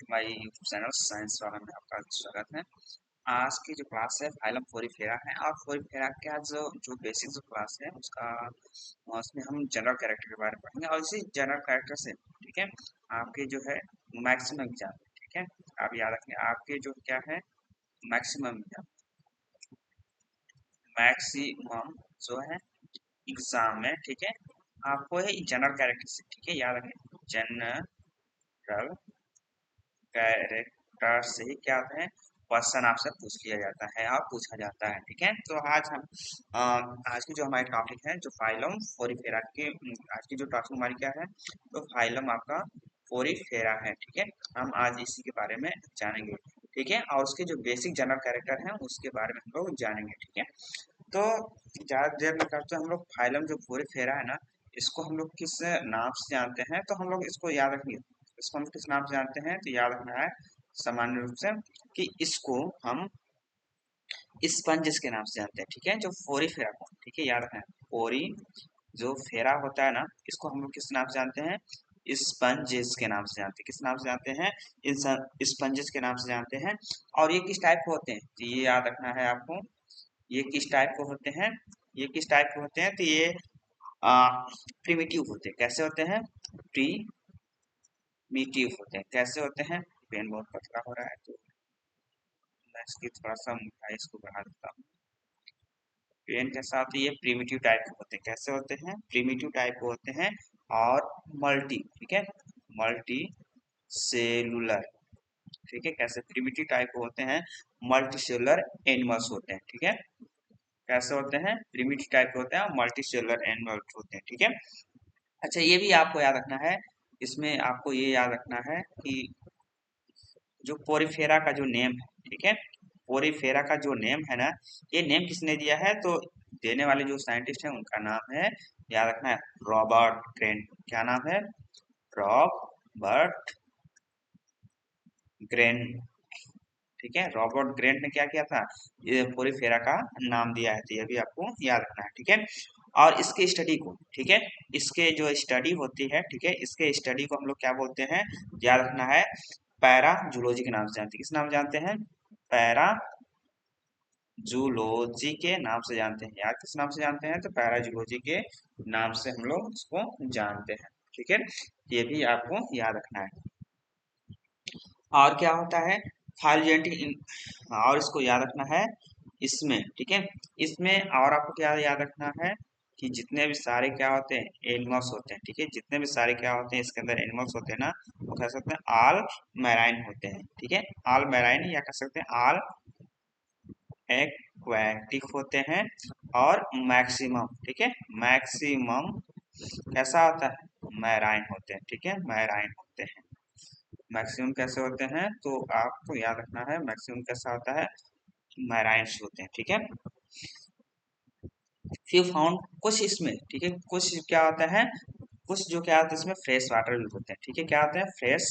My YouTube channel science वाला में आपका स्वागत है। आज की जो क्लास है फाइलम फोरीफेरा है और फोरीफेरा का जो जो बेसिक जो क्लास है उसका उसमें हम जनरल कैरेक्टर के बारे में पढ़ेंगे और इसी जनरल कैरेक्टर से ठीक है आपके जो है मैक्सिमम एग्जाम ठीक है आप याद रखें आपके जो क्या है मैक्सिमम एग्जाम मैक्सिमम जो है एग्जाम में ठीक है आपको है जनरल कैरेक्टर से ठीक है याद रखें जनरल कैरेक्टर से ही क्या होता है क्वेश्चन आपसे पूछ लिया जाता है और पूछा जाता है ठीक है। तो आज हम आज की जो हमारी टॉपिक है जो फाइलम फोरीफेरा की आज की जो टॉपिक हमारी क्या है तो फाइलम आपका फोरीफेरा है ठीक है। हम आज इसी के बारे में जानेंगे ठीक है और उसके जो बेसिक जनरल कैरेक्टर है उसके बारे में हम लोग जानेंगे ठीक है। तो ज़्यादा देर में करते हम लोग फाइलम जो फोरीफेरा है ना इसको हम लोग किस नाम से जानते हैं तो हम लोग इसको याद रखेंगे। इसको हम किस नाम से जानते हैं तो याद रखना है सामान्य रूप से कि इसको हम स्पंजिस के नाम से जानते हैं ठीक है। जो फोरीफेरा को ठीक है याद रखना है फोरी जो फेरा होता है ना इसको हम लोग किस नाम से जानते हैं स्पंजिस के नाम से जानते हैं। किस नाम से जानते हैं स्पंजिस के नाम से जानते हैं। और ये किस टाइप के होते हैं तो ये याद रखना है आपको ये किस टाइप के होते हैं ये किस टाइप के होते हैं तो ये प्रिमिटिव होते हैं। कैसे होते हैं प्रिमिटिव होते हैं। कैसे होते हैं पेन बहुत पतला हो रहा है तो मैं इसकी थोड़ा सा मोटाई इसको बढ़ा देता हूँ। पेन के साथ ये प्रिमिटिव टाइप के होते हैं। कैसे होते हैं प्रिमिटिव टाइप के होते हैं और मल्टी ठीक है मल्टी सेलुलर ठीक है। कैसे प्रिमिटिव टाइप के होते हैं मल्टी सेलुलर एनिमल्स होते हैं ठीक है। कैसे होते हैं प्रिमिटिव टाइप के होते हैं और मल्टी सेलुलर एनिमल्स होते हैं ठीक है। अच्छा ये भी आपको याद रखना है इसमें आपको ये याद रखना है कि जो पोरीफेरा का जो नेम है ठीक है पोरीफेरा का जो नेम है ना ये नेम किसने दिया है तो देने वाले जो साइंटिस्ट हैं उनका नाम है याद रखना है रॉबर्ट ग्रेन। क्या नाम है रॉबर्ट ग्रेन ठीक है। रॉबर्ट ग्रेंट ने क्या किया था ये पोरीफेरा का नाम दिया है तो ये भी आपको याद रखना है ठीक है। और इसके स्टडी को ठीक है इसके जो स्टडी होती है ठीक है इसके स्टडी को हम लोग क्या बोलते हैं याद रखना है पैरा जूलॉजी के नाम से जानते हैं। किस नाम जानते हैं पैरा जूलॉजी के नाम से जानते हैं। यार किस नाम से जानते हैं तो पैरा जूलॉजी के नाम से हम लोग इसको जानते हैं ठीक है। ये भी आपको याद रखना है। और क्या होता है फाइलोजेनेटिक और इसको याद रखना है इसमें ठीक है। इसमें और आपको क्या याद रखना है कि जितने भी सारे क्या होते हैं एनिमल्स होते हैं ठीक है जितने भी सारे क्या होते हैं इसके अंदर एनिमल्स होते हैं ना वो कह सकते हैं ऑल मैराइन होते हैं ठीक है। ऑल मैराइन या कह सकते हैं ऑल एक्वेटिक होते हैं और मैक्सिमम ठीक है मैक्सिमम कैसा होता है मैराइन होते हैं ठीक है मैराइन होते हैं। मैक्सिमम कैसे होते हैं तो आपको याद रखना है मैक्सिमम कैसा होता है मैराइन्स होते हैं ठीक है। फ्यू फाउंड कुछ इसमें ठीक है कुछ क्या होता है कुछ जो क्या होता है इसमें फ्रेश वाटर भी होते हैं ठीक है। क्या होते हैं फ्रेश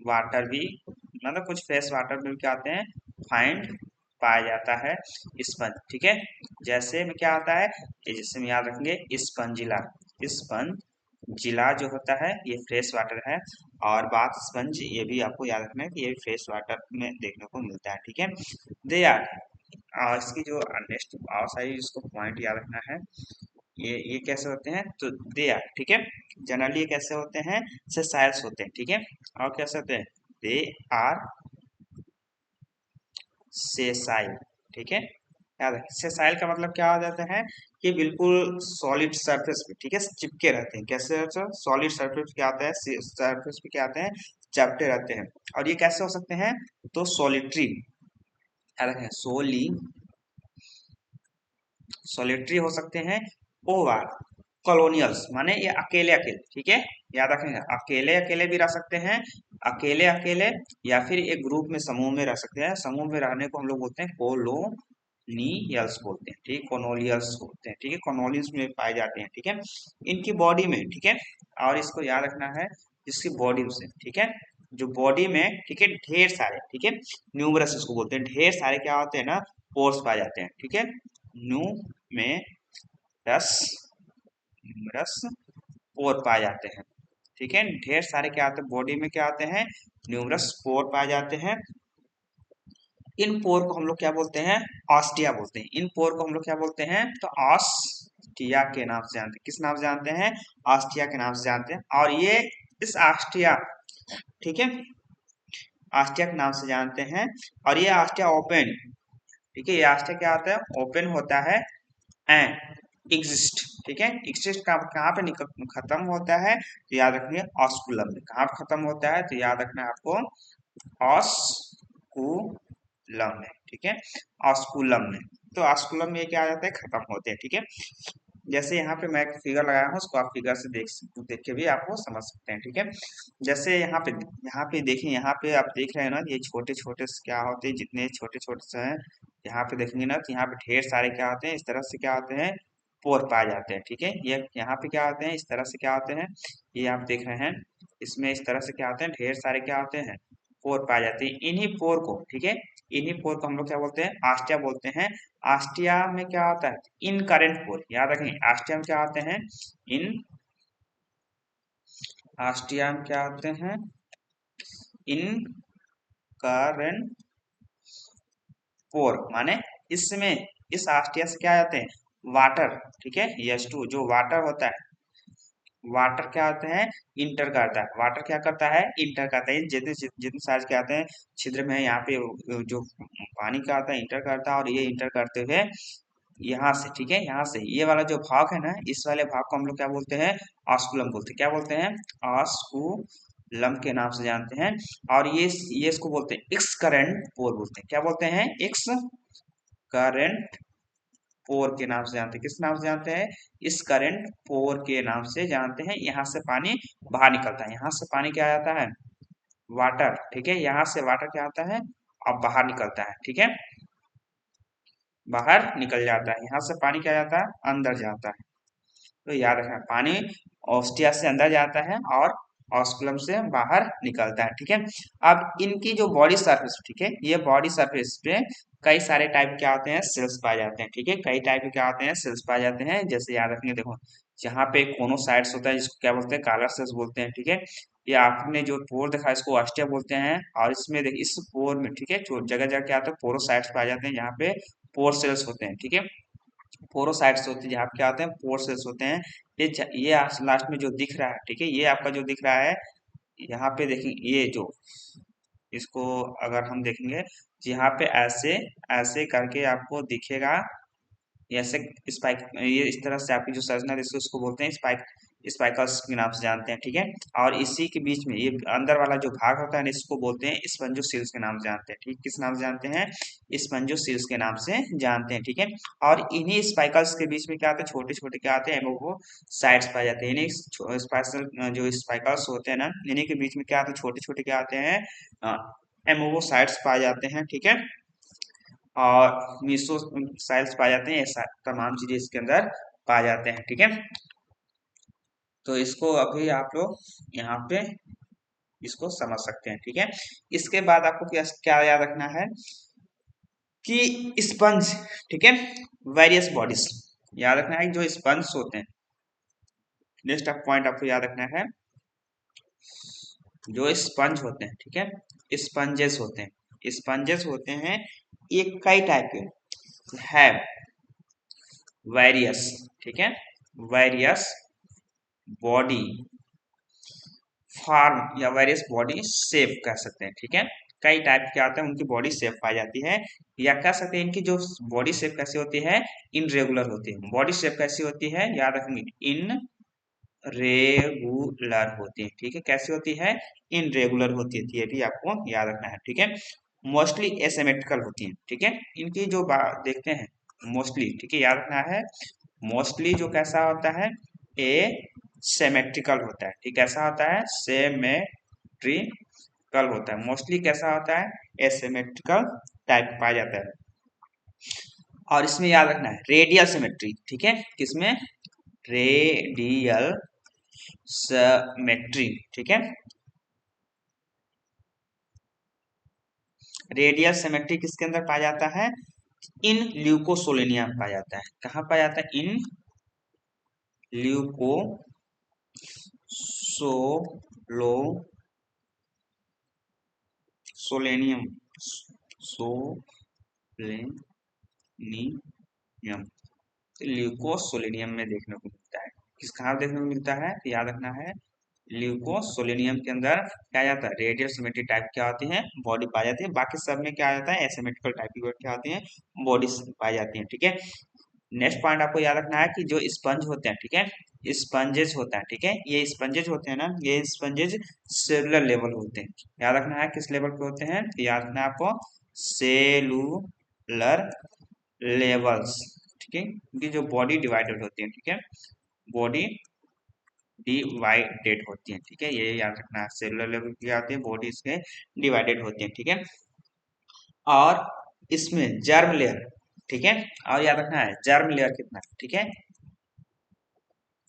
वाटर भी मतलब कुछ फ्रेश वाटर भी क्या होते हैं फाइंड पाया जाता है स्पंज ठीक है। जैसे में क्या आता है ये जैसे में याद रखेंगे स्पंजिला स्पंजिला जो होता है ये फ्रेश वाटर है। और बात स्पंज ये भी आपको याद रखना है कि ये फ्रेश वाटर में देखने को मिलता है ठीक है। दे आर इसकी जो नेक्स्ट और सारी इसको पॉइंट याद रखना है ये कैसे होते हैं तो दे आर ठीक है जनरली ये कैसे होते हैं सेसाइल्स होते हैं ठीक है। और कैसे होते हैं दे आर सेसाइल ठीक है। याद है सेसाइल का मतलब क्या हो जाता है कि बिल्कुल सॉलिड सरफेस पे ठीक है चिपके रहते हैं। कैसे सॉलिड सरफेस क्या आता है सरफेस पे क्या आते हैं चिपटे रहते हैं। और ये कैसे हो सकते हैं तो सॉलिटरी याद रखें सॉलिटरी हो सकते हैं ओवर कॉलोनियल्स माने ये अकेले अकेले ठीक है। याद रखेंगे अकेले अकेले भी रह सकते हैं अकेले अकेले या फिर एक ग्रुप में समूह में रह सकते हैं। समूह में रहने को हम लोग बोलते हैं कोलोनियल्स बोलते हैं ठीक है कोनोलियल्स बोलते हैं ठीक है कॉलोनियल्स में पाए जाते हैं ठीक है इनकी बॉडी में ठीक है। और इसको याद रखना है इसकी बॉडी से ठीक है जो बॉडी में ठीक है ढेर सारे ठीक है न्यूमरस इसको बोलते हैं ढेर सारे क्या होते हैं ना पोर्स पाए जाते हैं ठीक है न्यू में रस रस पोर पाए जाते हैं ठीक है, ढेर सारे क्या आते हैं बॉडी में, क्या आते हैं न्यूमरस पोर पाए जाते हैं। इन पोर को हम लोग क्या बोलते हैं, ऑस्टिया बोलते हैं। इन पोर को हम लोग क्या बोलते हैं, तो ऑस्टिया के नाम से जानते हैं। किस नाम से जानते हैं, ऑस्टिया के नाम से जानते हैं। और ये इस ऑस्टिया, ठीक है, ऑस्टिया के नाम से जानते हैं। और ये ऑस्टिया ओपन, ठीक है, ये ऑस्टिया क्या होता है, ओपन होता है एंड एग्जिस्ट, ठीक है। एग्जिस्ट कहाँ पे खत्म होता है, तो याद रखिए ऑस्कुलम में। कहाँ पे खत्म होता है, तो याद रखना है आपको ऑस्कुलम में, ठीक है, ऑस्कुलम में। तो ऑस्कुलम में क्या आ जाता है, खत्म होते हैं, ठीक है। जैसे यहाँ पे मैं एक फिगर लगाया हूँ, उसको आप फिगर से देख के भी आपको समझ सकते हैं, ठीक है। जैसे यहाँ पे देखिए, यहाँ पे आप देख रहे हैं ना, ये छोटे छोटे से क्या होते हैं, जितने छोटे छोटे से हैं, यहाँ पे देखेंगे ना, तो यहाँ पे ढेर सारे क्या होते हैं, इस तरह से क्या होते हैं, पोर पाए जाते हैं, ठीक है। ये यहाँ पे क्या होते हैं, इस तरह से क्या होते हैं, ये आप देख रहे हैं, इसमें इस तरह से क्या होते हैं, ढेर सारे क्या होते हैं, पोर पाए जाते हैं। इन्हीं पोर को, ठीक है, इन्हीं पोर को हम लोग क्या बोलते हैं, आस्टिया बोलते हैं। आस्टिया में क्या होता है, इन करेंट पोर, याद रखें आस्टिया में क्या होते हैं, इन आस्टिया में क्या होते हैं, इन करेंट पोर, माने इसमें इस आस्टिया से क्या आते हैं, वाटर, ठीक है, H2 जो वाटर होता है, वाटर क्या होते हैं, इंटर करता है। वाटर क्या करता है, इंटर करता है। जितने जितने साइज के आते हैं छिद्र में, यहाँ पे जो पानी का आता है इंटर करता है, और ये इंटर करते हुए यहाँ से, ठीक है, यहाँ से ये वाला जो भाग है ना, इस वाले भाग को हम लोग क्या बोलते हैं, ऑस्कुलम बोलते हैं। क्या बोलते हैं, ऑस्कुलम के नाम से जानते हैं। और ये इसको बोलते हैं एक्स करंट पोर बोलते हैं। क्या बोलते हैं, एक्स करंट पोर के नाम से जानते हैं। किस नाम से जानते हैं, इस करंट पोर के नाम से जानते हैं। यहाँ से पानी बाहर निकलता है, यहाँ से पानी क्या आता है, वाटर, ठीक है, यहाँ से वाटर क्या आता है, अब बाहर निकलता है, ठीक है, बाहर निकल जाता है। यहाँ से पानी क्या जाता है, अंदर जाता है। तो याद रखना, पानी ऑस्टिया से अंदर जाता है और ऑस्कुलम से बाहर निकलता है, ठीक है। अब इनकी जो बॉडी सरफेस, ठीक है, ये बॉडी सरफेस पे कई सारे टाइप के आते हैं, सेल्स पाए जाते हैं, ठीक है, कई टाइप के क्या आते हैं, सेल्स पाए जाते हैं। जैसे याद रखेंगे, देखो जहाँ पे कोनोसाइट्स होता है, जिसको क्या बोलते हैं, कॉलर सेल्स बोलते हैं, ठीक है। ये आपने जो पोर देखा, इसको ऑस्टिया बोलते हैं। और इसमें देखिए, इस पोर में, ठीक है, जगह जगह क्या होता है, पोरोसाइट्स पाए जाते हैं, जहाँ पे पोर सेल्स होते हैं, ठीक है, पोरोसाइट्स होते हैं, जहाँ पे क्या होते हैं, पोर सेल्स होते हैं। ये लास्ट में जो दिख रहा है, ठीक है, ये आपका जो दिख रहा है, यहाँ पे देखेंगे, ये जो इसको अगर हम देखेंगे, यहाँ पे ऐसे ऐसे करके आपको दिखेगा, ऐसे स्पाइक, ये इस तरह से आपकी जो संरचना है, इसको बोलते हैं स्पाइक, स्पाइकल्स के नाम से जानते हैं, ठीक है। और इसी के बीच में ये अंदर वाला जो भाग होता है ना, इसको बोलते हैं स्पंजोसील्स के नाम से जानते हैं, ठीक, किस नाम से जानते हैं, स्पंजोसील्स के नाम से जानते हैं, ठीक है। और इन्हीं स्पाइकल्स के बीच में क्या आते हैं, छोटे छोटे क्या आते हैं, वो साइड्स पाए जाते हैं। इन्हीं स्पाइकल जो स्पाइकल्स होते हैं ना, इन्हीं के बीच में क्या आते हैं, छोटे छोटे क्या आते हैं, एमोवोसाइट्स पाए जाते हैं, ठीक है। और मीसोसाइल्स पाए जाते हैं। ये तमाम चीजें इसके अंदर पाए जाते हैं, ठीक है। तो इसको अभी आप लोग यहाँ पे इसको समझ सकते हैं, ठीक है। इसके बाद आपको क्या क्या याद रखना है, कि स्पंज, ठीक है, वेरियस बॉडीज याद रखना है, जो स्पंज होते हैं। नेक्स्ट पॉइंट आपको याद रखना है, जो स्पंज होते हैं, ठीक है, स्पंजेस होते हैं, स्पंजेस होते हैं, ये कई टाइप के है, वेरियस, ठीक है, वेरियस बॉडी फॉर्म या वेरियस बॉडी शेप कह सकते हैं, ठीक है। कई टाइप के आते हैं, उनकी बॉडी शेप पाई जाती है, या कह सकते हैं इनकी जो बॉडी शेप कैसी होती है, इनरेगुलर होती है। बॉडी शेप कैसी होती है, याद रखेंगे, इन रेगुलर होती है, ठीक है, कैसी होती है, इनरेगुलर होती है, ये भी आपको याद रखना है, ठीक है। मोस्टली एसिमेट्रिकल होती है, ठीक है, इनकी जो देखते हैं मोस्टली, ठीक है, याद रखना है, मोस्टली जो कैसा होता है, ए सेमेट्रिकल होता है, ठीक, कैसा होता है, सेमेट्रिकल होता है। मोस्टली कैसा होता है, एसिमेट्रिकल टाइप पाया जाता है। और इसमें याद रखना है रेडियल सिमेट्री, ठीक है, किसमें, रेडियल सिमेट्री, ठीक है, रेडियल सिमेट्री किसके अंदर पाया जाता है, इन ल्यूकोसोलेनिया में पाया जाता है। कहाँ पाया जाता है, इन ल्यूकोसोलेनिया सोलो सोलेनियम सोलेनियम ल्यूकोसोलेनियम में देखने को मिलता है। किस कहाँ देखने को मिलता है तो याद रखना है, ल्यूकोसोलेनियम के अंदर क्या आ जाता है, रेडियल सिमेट्रिक टाइप क्या होती है, बॉडी पाई जाती है। बाकी सब में क्या आ जाता है, एसिमेट्रिकल टाइप की क्या होती है, बॉडी पाई जाती है। ठीक है, नेक्स्ट पॉइंट आपको याद रखना है कि जो स्पंज होते हैं, ठीक है, स्पंजेस होता है, ठीक है, ये स्पंजेस होते हैं ना, ये स्पंजेस सेलुलर लेवल होते हैं। याद रखना है किस लेवल पे होते हैं, तो याद रखना है आपको सेलुलर लेवल्स। ठीक है, इनकी जो बॉडी डिवाइडेड होती है, ठीक है, बॉडी डिवाइडेड होती है। ठीक है, ये याद रखना है, सेलुलर लेवल की आती है, बॉडी इसके डिवाइडेड होती है। ठीक है, और इसमें जर्म लेयर, ठीक है, और याद रखना है जर्म लेयर कितना, ठीक है,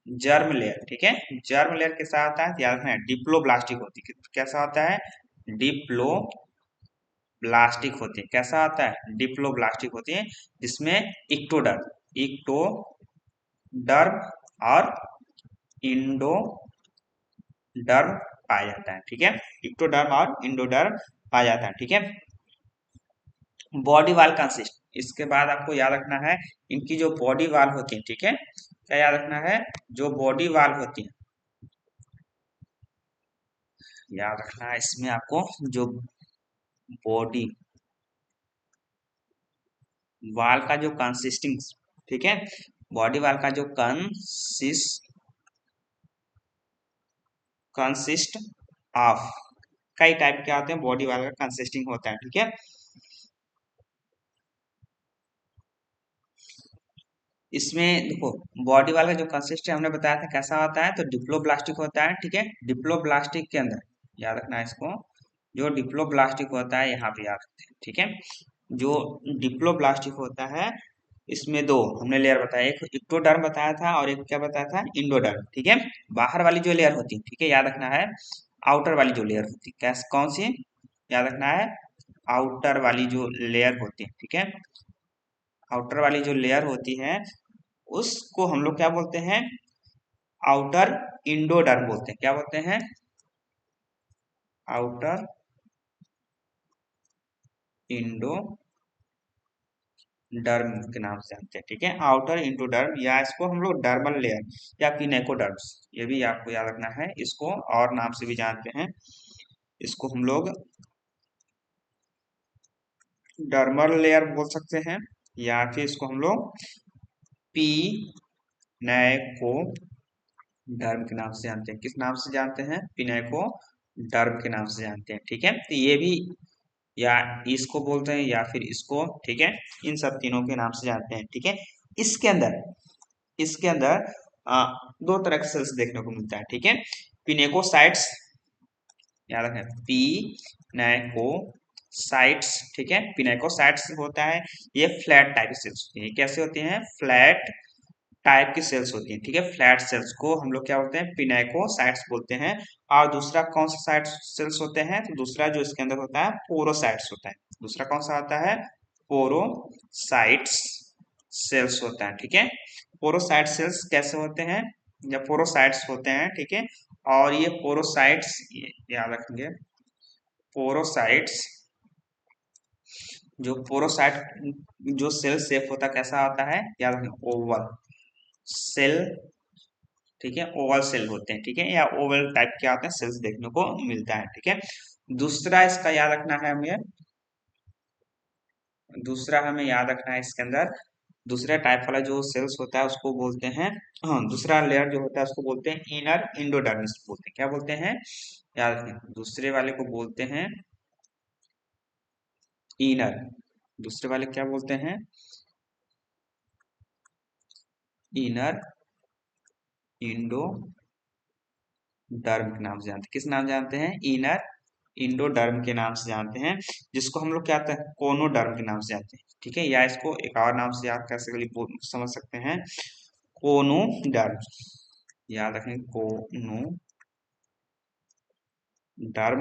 जर्म लेयर, ठीक है, जर्म लेयर के साथ आता है तो याद रखना है डिप्लोब्लास्टिक होती है। कैसा होता है, डिप्लोब्लास्टिक होती है। कैसा होता है, डिप्लोब्लास्टिक होती है, जिसमें इक्टोडर्म और इंडोडर्म पाया जाता है। ठीक है, इक्टोडर्म और इंडोडर्म पाया जाता है। ठीक है, बॉडी वाल कंसिस्ट, इसके बाद आपको याद रखना है इनकी जो बॉडी वाल होती है, ठीक है, क्या याद रखना है, जो बॉडी वाल होती है, याद रखना है इसमें आपको जो बॉडी वाल का जो कंसिस्टिंग, ठीक है, बॉडी वाल का जो कंसिस्ट ऑफ कई टाइप के आते हैं, बॉडी वाल का कंसिस्टिंग होता है। ठीक है, इसमें देखो बॉडी वाला जो कंसिस्ट है हमने बताया था कैसा होता है, तो डिप्लोब्लास्टिक होता है। ठीक है, डिप्लोब्लास्टिक के अंदर याद रखना है इसको, जो डिप्लोब्लास्टिक होता है यहाँ पे याद रखते हैं। ठीक है, जो डिप्लोब्लास्टिक होता है इसमें दो हमने लेयर बताया, एक इक्टोडर्म बताया था और एक क्या बताया था, इंडोडर्म। ठीक है, बाहर वाली जो लेयर होती है, ठीक है, याद रखना है आउटर वाली जो लेयर होती है, कैसे कौन सी, याद रखना है आउटर वाली जो लेयर होती है। ठीक है, आउटर वाली जो लेयर होती है उसको हम लोग क्या बोलते हैं, आउटर इंडोडर्म बोलते हैं। क्या बोलते हैं, आउटर इंडोडर्म के नाम से जानते हैं। ठीक है, आउटर इंडोडर्म या इसको हम लोग डर्मल लेयर या पिनेकोडर्म्स, ये भी आपको याद रखना है, इसको और नाम से भी जानते हैं, इसको हम लोग डर्मल लेयर बोल सकते हैं, या फिर इसको हम लोग पिनेको डर्म के नाम से जानते हैं। किस नाम से जानते हैं, पिनेको डर्म के नाम से जानते हैं। ठीक है, तो ये भी या इसको बोलते हैं या फिर इसको, ठीक है, इन सब तीनों के नाम से जानते हैं। ठीक है, इसके अंदर दो तरह के सेल्स देखने को मिलता है। ठीक है, पिनेकोसाइट्स, याद रखें पिनेकोसाइट्स, ठीक है, पिनेकोसाइट्स होता है, ये फ्लैट टाइप की सेल्स होती है। कैसे होती हैं, फ्लैट टाइप की सेल्स होती हैं। ठीक है, फ्लैट सेल्स को हम लोग क्या बोलते हैं, पिनेकोसाइट्स बोलते हैं। और दूसरा कौन सा साइट सेल्स होते हैं, तो दूसरा जो इसके अंदर होता है पोरोसाइट्स होता है। दूसरा कौन सा आता है, पोरोसाइट्स सेल्स होता है। ठीक है, पोरोसाइट सेल्स कैसे होते हैं, या पोरोसाइट्स होते हैं। ठीक है, और ये पोरोसाइट्स याद रखेंगे, पोरोसाइट्स जो पोरोसाइट जो सेल शेप होता है कैसा होता है, याद रखें ओवल सेल। ठीक है, ओवल सेल होते हैं। ठीक है, या ओवल टाइप के आते हैं सेल्स देखने को मिलता है। ठीक है, दूसरा इसका याद रखना है हमें, दूसरा हमें याद रखना है इसके अंदर, दूसरा टाइप वाला जो सेल्स होता है उसको बोलते हैं, हाँ दूसरा लेयर जो होता है उसको बोलते हैं इनर इंडोडर्मिस बोलते हैं। क्या बोलते हैं, याद रखें दूसरे वाले को बोलते हैं इनर, दूसरे वाले क्या बोलते हैं, इनर इंडोडर्म के नाम से जानते हैं। किस नाम जानते हैं, इनर इंडोडर्म के नाम से जानते हैं, जिसको हम लोग क्या कहते हैं, कोनोडर्म के नाम से जानते हैं। ठीक है, या इसको एक और नाम से याद कैसे समझ सकते हैं, कोनोडर्म, याद रखें कोनोडर्म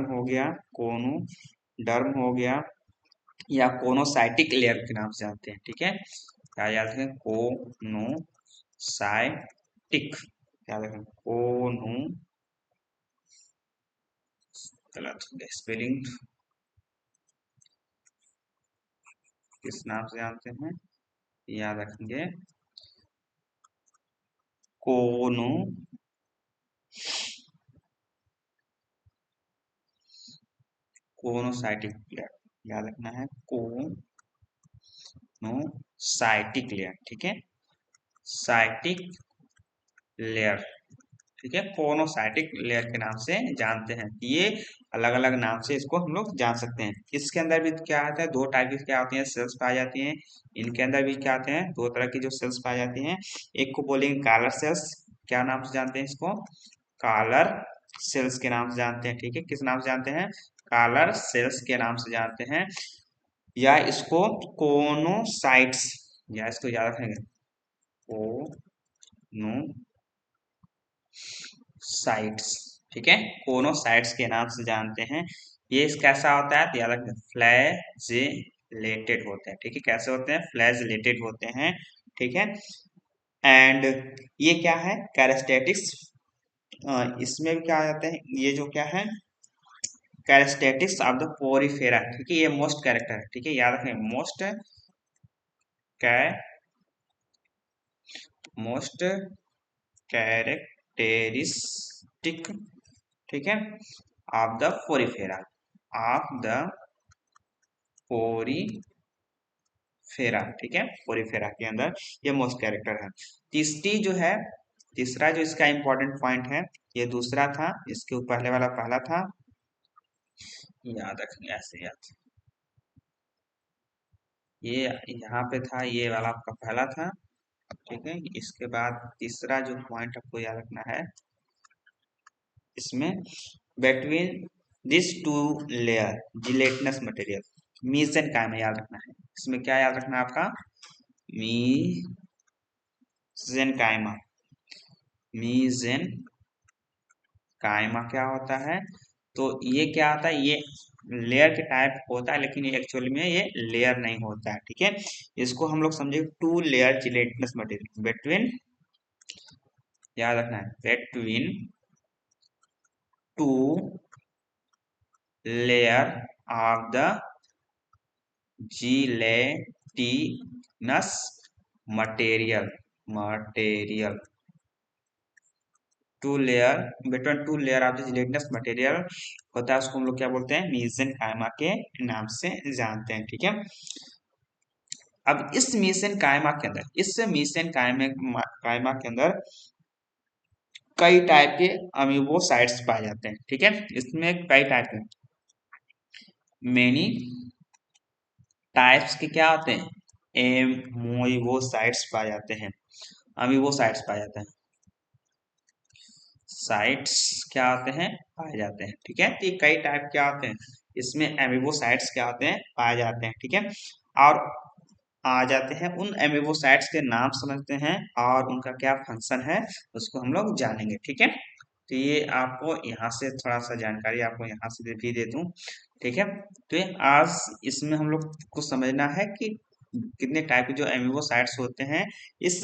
हो गया, कोनोडर्म हो गया, या कोनोसाइटिक लेयर के नाम से जानते हैं। ठीक है, क्या याद रखें, कोनोसाइटिक, याद रखें कोनोसाइटिक गलत हो गया स्पेलिंग। किस नाम से जानते हैं, याद रखेंगे, कोनो कोनोसाइटिक लेयर, याद रखना है कोनोसाइटिक लेयर, ठीक है, साइटिक लेयर, ठीक है, कोनोसाइटिक लेयर के नाम से जानते हैं। ये अलग अलग नाम से इसको हम लोग जान सकते हैं। इसके अंदर भी क्या आता है, दो टाइप की क्या होती हैं, सेल्स पाई जाती हैं। इनके अंदर भी क्या आते हैं, दो तरह की जो सेल्स पाई जाती हैं। एक को बोलेंगे कॉलर सेल्स, क्या नाम से जानते हैं इसको, कॉलर सेल्स के नाम से जानते हैं, ठीक है, किस नाम से जानते हैं, कॉलर सेल्स के नाम से जानते हैं। या इसको कोनोसाइट्स, या इसको याद रखेंगे कोनोसाइट्स, ठीक है, कोनोसाइट्स के नाम से जानते हैं। ये कैसा होता है, तो याद रखें फ्लैजिलेटेड होते हैं, ठीक है, कैसे होते हैं, फ्लैजिलेटेड होते हैं, ठीक है। एंड ये क्या है, कैरेस्टेटिक्स, इसमें भी क्या आ जाते हैं, ये जो क्या है, कैरेस्टेटिक्स ऑफ द पोरीफेरा, ठीक है, ये मोस्ट कैरेक्टर है, ठीक है, याद रखें मोस्ट कै मोस्ट कैरेक्टेरिस्टिक, ठीक है, of the Porifera, of the Porifera, ठीक है, पोरीफेरा के अंदर ये मोस्ट कैरेक्टर है। तीसरी जो है, तीसरा जो इसका इंपॉर्टेंट पॉइंट है, ये दूसरा था, इसके पहले वाला पहला था, याद रखेंगे ऐसे याद, ये यहाँ पे था, ये वाला आपका पहला था, ठीक है। इसके बाद तीसरा जो पॉइंट आपको याद रखना है, इसमें between this two layer gelatinous material, mesenchyma याद रखना है, इसमें क्या याद रखना है आपका, मीसेनकाइमा, मीसेनकाइमा क्या होता है, तो ये क्या होता है, ये लेयर के टाइप होता है, लेकिन ये एक्चुअली में ये लेयर नहीं होता है, ठीक है। इसको हम लोग समझे two layer gelatinous material, between, याद रखना है, between two layer of the gelatinous material, material, two layer, between two layer of the gelatinous material होता है, उसको हम लोग क्या बोलते हैं, मीसेनकाइमा के नाम से जानते हैं, ठीक है। अब इस मीसेनकाइमा के अंदर, इस मीसेनकाइमा काइमा के अंदर कई टाइप के अमीबोसाइट्स पाए जाते हैं, ठीक है, इसमें कई टाइप के, मेनी टाइप्स के क्या होते हैं, एमोइबोसाइट्स पाए जाते हैं, अमीबोसाइट्स पाए जाते हैं, साइट्स क्या आते हैं, पाए जाते हैं, ठीक है। तो ये कई टाइप क्या आते हैं, इसमें एमिबोसाइट्स क्या आते हैं, पाए जाते हैं, ठीक है। और आ जाते हैं, उन एमिबोसाइट्स के नाम समझते हैं और उनका क्या फंक्शन है उसको हम लोग जानेंगे, ठीक है। तो ये आपको यहाँ से थोड़ा सा जानकारी आपको यहाँ से भी दे दूं, ठीक है। तो ये आज इसमें हम लोग को समझना है कि कितने टाइप के जो एमिबोसाइट्स होते हैं इस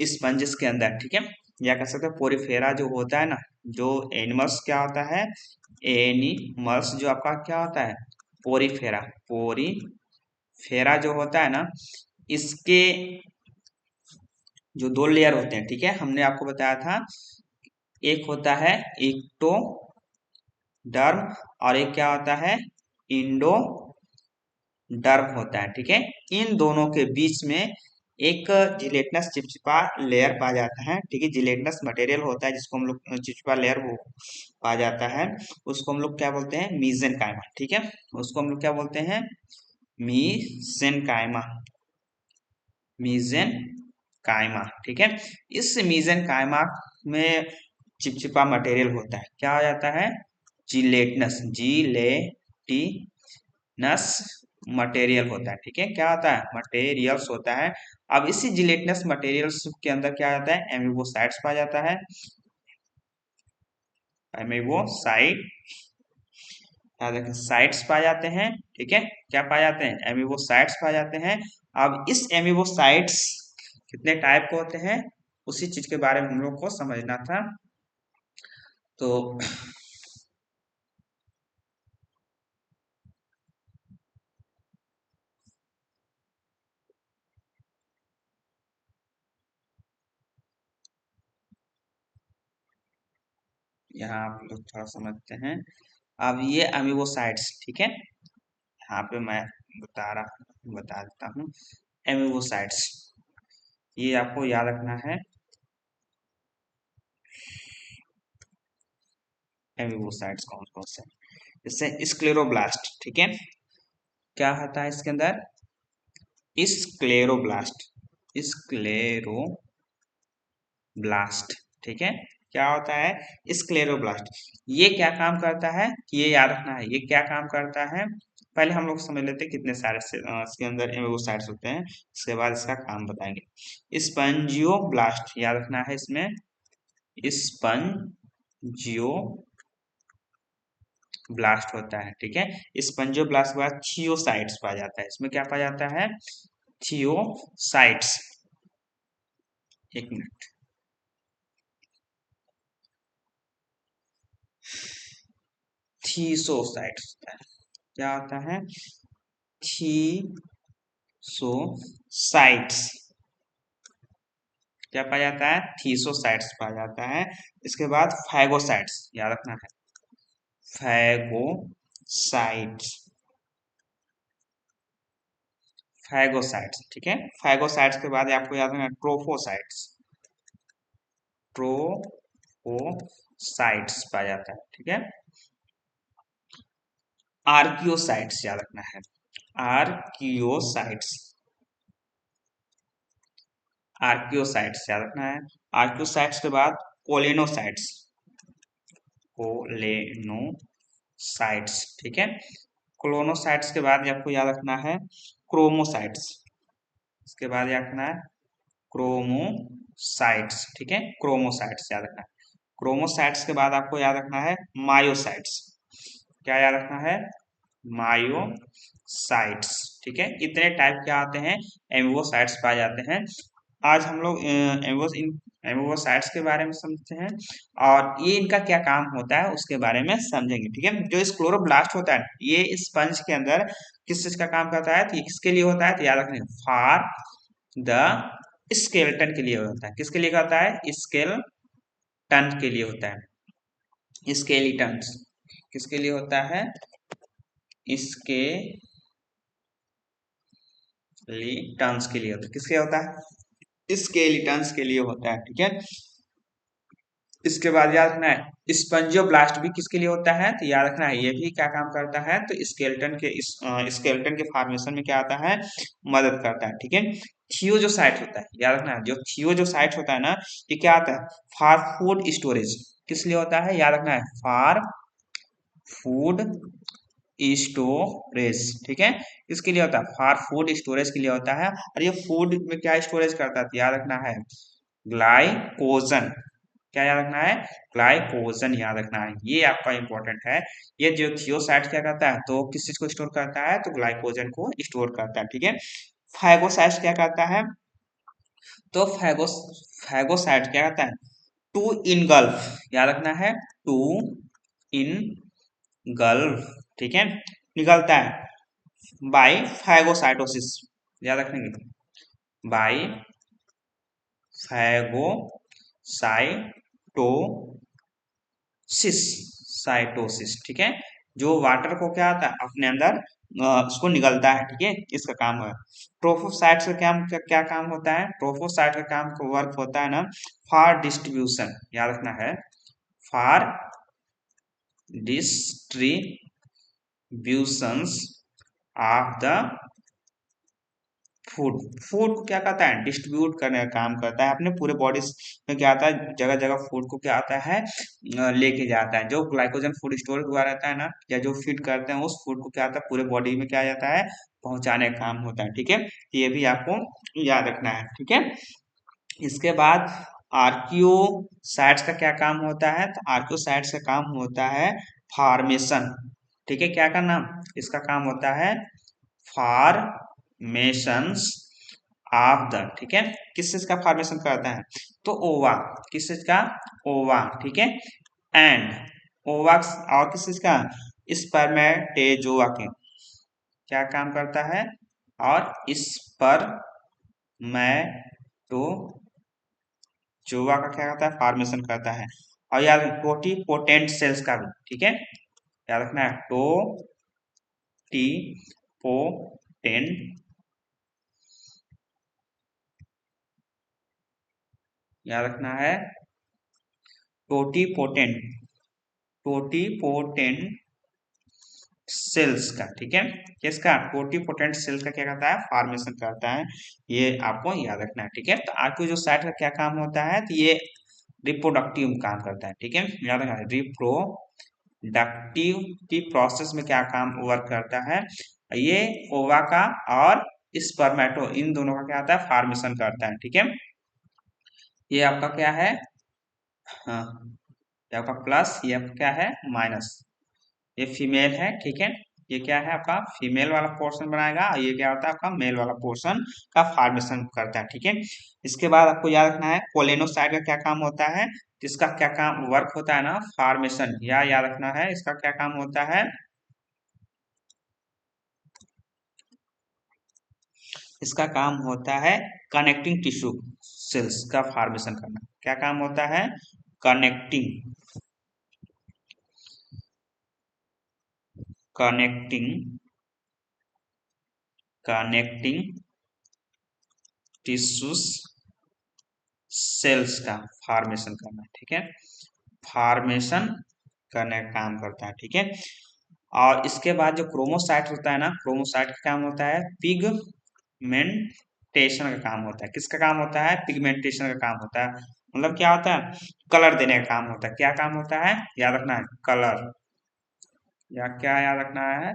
स्पंजिस के अंदर, ठीक है, या कह सकते हैं पोरीफेरा जो होता है ना, जो एनिमल्स क्या होता है, एनिमल्स जो आपका क्या होता है, पोरीफेरा, पोरीफेरा जो होता है ना, इसके जो दो लेयर होते हैं, ठीक है, हमने आपको बताया था, एक होता है इक्टोडर्म और एक क्या होता है, इंडो डर्म होता है, ठीक है। इन दोनों के बीच में एक जिलेटिनस चिपचिपा लेयर पाया जाता है, ठीक है, जिलेटिनस मटेरियल होता है जिसको हम लोग चिपचिपा लेयर वो पाया जाता है, उसको हम लोग क्या बोलते हैं, मीसेनकाइमा, ठीक है, उसको हम लोग क्या बोलते हैं, मीसेनकाइमा, मीसेनकाइमा, ठीक है। इस मीसेनकाइमा में चिपचिपा मटेरियल होता है, क्या हो जाता है, जिलेटिनस, जिलेटिनस मटेरियल होता है, ठीक है, क्या होता है, मटेरियल्स होता है। अब इसी जिलेटिनस मटेरियल्स के अंदर क्या आता है, एमिबोसाइट्स पाया जाता है, एमिबोसाइट, याद रखें साइट्स पाए जाते हैं, ठीक है, क्या पाए जाते हैं, एमिबोसाइट्स पाए जाते हैं। अब इस एमिबोसाइट्स कितने टाइप के होते हैं, उसी चीज के बारे में हम लोग को समझना था। तो यहाँ आप लोग थोड़ा समझते हैं। अब ये अमीबोसाइट्स, ठीक है, यहाँ पे मैं बता देता हूँ। एमिबोसाइट्स, ये आपको याद रखना है। एमिबोसाइट्स कौन कौन से, जैसे स्क्लेरोब्लास्ट, ठीक है, क्या होता है इसके अंदर, स्क्लेरोब्लास्ट, स्क्लेरोब्लास्ट, ठीक है, क्या होता है स्क्लेरोब्लास्ट। ये क्या काम करता है, ये याद रखना है, ये क्या काम करता है। पहले हम लोग समझ लेते हैं कितने सारे इसके अंदर एमिबोसाइट्स होते हैं, इसके बाद इसका काम बताएंगे। स्पंजियोब्लास्ट याद रखना है, इसमें स्पंजियो ब्लास्ट होता है, ठीक है। स्पंजियोब्लास्ट के बाद थियोसाइट्स पाया जाता है, इसमें क्या पाया जाता है, थियोसाइट्स। एक मिनट, थीसोसाइट्स क्या होता है, थीसोसाइट्स, क्या पाया जाता है, थीसोसाइट्स पाया जाता है। इसके बाद फैगोसाइट्स याद रखना है, फैगोसाइट्स, फैगोसाइट्स, ठीक है। फैगोसाइट्स के बाद आपको याद रखना है ट्रोफोसाइट्स, ट्रोफोसाइट्स पाया जाता है, ठीक है। आर्कियोसाइट्स याद रखना है, आर्कियोसाइट्स, आर्कियोसाइट्स याद रखना है। आर्कियोसाइट्स के बाद कोलेनोसाइट्स, कोलेनोसाइट्स, ठीक है। क्लोनोसाइट्स के बाद आपको याद रखना है क्रोमोसाइट्स, इसके बाद याद रखना है क्रोमोसाइट्स, ठीक है, क्रोमोसाइट्स याद रखना है। क्रोमोसाइट्स के बाद आपको याद रखना है मायोसाइट्स, क्या याद रखना है, मायोसाइट्स, ठीक है। इतने टाइप के आते हैं, एम्बोसाइट्स पाए जाते हैं। आज हम लोग एम्बोसाइट्स के बारे में समझते हैं, और ये इनका क्या काम होता है उसके बारे में समझेंगे, ठीक है। जो इस क्लोरोब्लास्ट होता है, ये स्पंज के अंदर किस चीज का काम करता है, तो ये किसके लिए होता है, तो याद रखना, फॉर द स्केलेटन के लिए होता है, किसके लिए करता है, स्केलेटन के लिए होता है, स्केलेटन्स किसके लिए होता है, स्केलेटन्स के लिए होता है, किसके होता है, स्केलेटन्स के लिए होता है, ठीक है। इसके बाद याद रखना है स्पंजियोब्लास्ट भी किसके लिए होता है, तो याद रखना है ये भी क्या काम करता है, तो स्केलेटन के फॉर्मेशन में क्या आता है, मदद करता है, ठीक है। थियो जो साइट होता है, याद रखना है, जो थियो जो साइट होता है ना, ये क्या आता है, फॉर फूड स्टोरेज, किस लिए होता है, याद रखना है, फॉर फूड स्टोरेज, ठीक है, इसके लिए होता है, फॉर फूड स्टोरेज के लिए होता है। और ये फूड में क्या स्टोरेज करता है, तो याद रखना है ग्लाइकोजन, क्या याद रखना है, ग्लाइकोजन याद रखना है, ये आपका इंपॉर्टेंट है। ये जो थियोसाइट क्या करता है, तो किस चीज को स्टोर करता है, तो ग्लाइकोजन को स्टोर करता है, ठीक है। फैगोसाइट क्या करता है, तो फैगोसाइट क्या करता है, टू इनगल्फ, याद रखना है, टू इनगल्फ, ठीक है, निकलता है बाय फैगोसाइटोसिस, याद रखेंगे, बाय फैगोसाइटोसिस, साइटोसिस, ठीक है, जो वाटर को क्या आता है अपने अंदर उसको निकलता है, ठीक है, इसका काम है। ट्रोफोसाइट्स का क्या काम होता है, ट्रोफोसाइट का काम का वर्क होता है ना, फॉर डिस्ट्रीब्यूशन, याद रखना है, for distributions of the food, food को क्या करता है, डिस्ट्रीब्यूट करने का काम करता है, अपने पूरे बॉडी में क्या आता है, जगह जगह फूड को क्या आता है, लेके जाता है। जो ग्लाइकोजन फूड स्टोर हुआ रहता है ना, या जो फीड करते हैं उस फूड को क्या आता है, पूरे बॉडी में क्या जाता है, पहुंचाने का काम होता है, ठीक है। ये भी आपको याद रखना है, ठीक है। इसके बाद आर्कियोसाइट्स का क्या काम होता है, तो आर्कियोसाइट्स का काम होता है फॉर्मेशन, ठीक है, क्या का नाम, इसका काम होता है फॉर्मेशंस ऑफ द, ठीक है, किस चीज का फॉर्मेशन करता है, तो ओवा, किस चीज का, ओवा, ठीक है, एंड ओवा, और किस चीज का, स्पर्मेटेजोआ के, क्या काम करता है, और स्पर्मेटो जोवा का क्या करता है, फॉर्मेशन करता है। और याद टोटी पोटेंट सेल्स का भी, ठीक है, याद रखना है टी पोटेंट, याद रखना है टोटी पोटेंट, टोटी पोटेंट सेल्स का, ठीक है, किसका टोटी पोटेंट सेल्स का क्या करता है फॉर्मेशन करता है, ये आपको याद रखना है, ठीक है। तो आपको जो साइट का क्या काम होता है, तो ये रिप्रोडक्टिव काम करता है, ठीक है, याद रखना है रिप्रोडक्टिव की प्रोसेस में क्या काम वर्क करता है, ये ओवा का और स्पर्मेटो इन दोनों का क्या होता है फॉर्मेशन करता है, ठीक है। ये आपका क्या है, हाँ, ये आपका प्लस, ये आपका क्या है माइनस, ये फीमेल है, ठीक है, ये क्या है आपका फीमेल वाला पोर्शन बनाएगा और ये क्या होता है आपका मेल वाला पोर्शन का फॉर्मेशन करता है, ठीक है। इसके बाद आपको याद रखना है कोलेनोसाइट का क्या काम होता है, इसका क्या काम वर्क होता है ना फॉर्मेशन, या याद रखना है इसका क्या काम होता है, इसका काम होता है कनेक्टिंग टिश्यू सेल्स का फॉर्मेशन करना, क्या काम होता है connecting, connecting connecting tissues cells का फॉर्मेशन करना, ठीक है, फॉर्मेशन करने का काम करता है, ठीक है। और इसके बाद जो क्रोमोसाइट होता है ना, क्रोमोसाइट का काम होता है पिगमेंटेशन का काम होता है, किसका काम होता है पिगमेंटेशन का काम होता है, मतलब क्या होता है कलर देने का काम होता है, क्या काम होता है याद रखना है कलर, या क्या याद रखना है,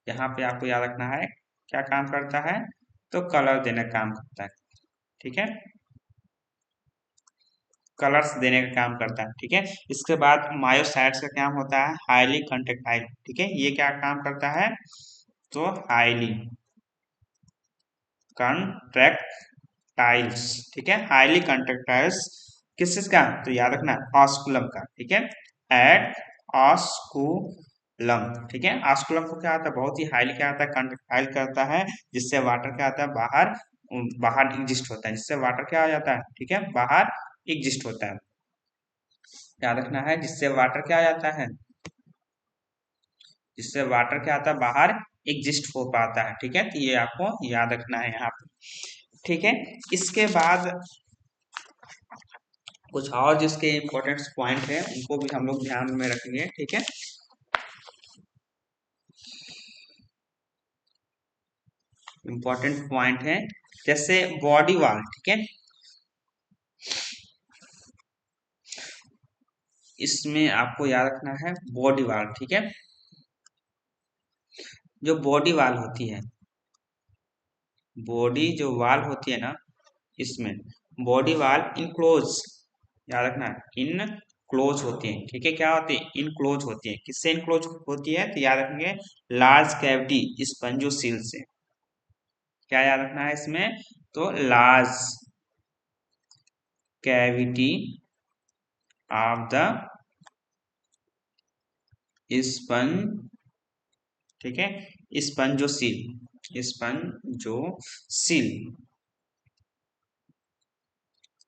यहाँ पे आपको याद रखना है क्या काम करता है, तो कलर देने का काम करता है, ठीक है, कलर्स देने का काम करता है, ठीक है। इसके बाद मायोसाइट्स का काम होता है हाईली कंट्रेक्टाइल, ठीक है, ये क्या काम करता है, तो हाईली कंट्रेक्टाइल्स, ठीक है, हाईली कंट्रेक्टाइल्स किस चीज का, तो याद रखना ऑस्कुलम का, ठीक है, एट ऑस्कुलम, ठीक है, ऑस्कुलम को क्या आता है बहुत ही हाईली क्या आता है कंट्रेक्टाइल करता है, जिससे वाटर क्या आता है बाहर बाहर एग्जिस्ट होता है, जिससे वाटर क्या हो जाता है, ठीक है, बाहर एग्जिस्ट होता है, याद रखना है जिससे वाटर क्या आ जाता है, जिससे वाटर क्या आता है बाहर एग्जिस्ट हो पाता है, ठीक है, तो ये आपको याद रखना है यहाँ पे, ठीक है। इसके बाद कुछ और जिसके इम्पोर्टेंट पॉइंट है उनको भी हम लोग ध्यान में रखेंगे, ठीक है, इम्पोर्टेंट पॉइंट है जैसे बॉडी वाल, ठीक है, इसमें आपको याद रखना है बॉडी वाल, ठीक है, जो बॉडी वाल होती है, बॉडी जो वाल होती है ना, इसमें बॉडी वाल इनक्लोज, याद रखना इन क्लोज होती है, ठीक है, क्या होती है इनक्लोज होती है, किससे इनक्लोज होती है, तो याद रखेंगे लार्ज कैविटी स्पंजोसील से, क्या याद रखना है इसमें, तो large cavity of the sponge, ठीक है, स्पंजोसील, स्पंजोसील,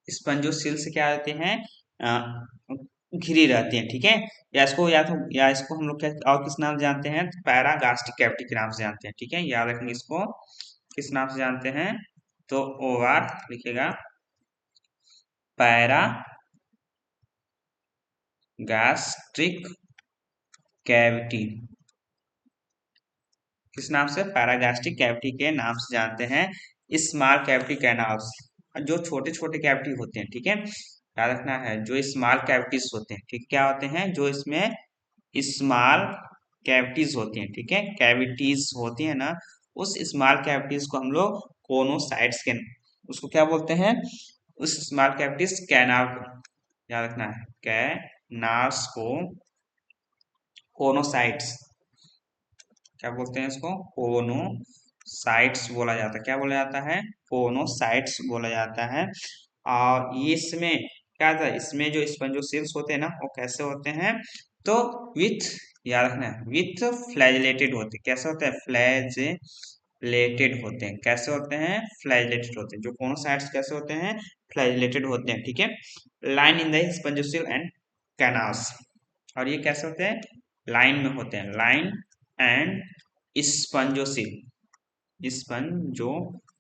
स्पंजोसील से क्या होते हैं घिरी रहती हैं, ठीक है, या इसको हम लोग क्या और किस नाम से जानते हैं, पैरागास्टिक कैविटी के नाम से जानते हैं, ठीक है, याद रखेंगे इसको किस नाम से जानते हैं, तो ओआर लिखेगा पैरागास्ट्रिक कैविटी, किस नाम से पैरागास्ट्रिक कैविटी के नाम से जानते हैं, स्मॉल कैविटी कैनाल्स, जो छोटे छोटे कैविटी होते हैं, ठीक है, याद रखना है जो स्मॉल कैविटीज होते हैं, ठीक क्या होते हैं जो इसमें स्मॉल कैविटीज होती हैं, ठीक है, कैविटीज होती है ना, उस स्मॉल कैविटीज को हम लोग कोनोसाइट्स के उसको क्या बोलते हैं, उस स्मॉल कैविटीज कैनाल को याद रखना है कैनाल्स को कोनोसाइट्स, क्या बोलते हैं इसको कोनोसाइट्स बोला जाता है, क्या बोला जाता है कोनोसाइट्स बोला जाता है। और ये इसमें क्या था, इसमें जो स्पंजोसेल्स होते हैं ना वो कैसे होते हैं, तो विथ याद रखना है विथ फ्लैजिलेटेड होते हैं, कैसे होते हैं फ्लैजिलेटेड होते हैं, कैसे होते हैं फ्लैजिलेटेड होते हैं, जो कोनोसाइट्स कैसे होते हैं फ्लैजिलेटेड होते हैं, ठीक है, line in the spongocoel and canals. और ये कैसे होते हैं? लाइन में होते हैं, line and spongocoel, spongocoels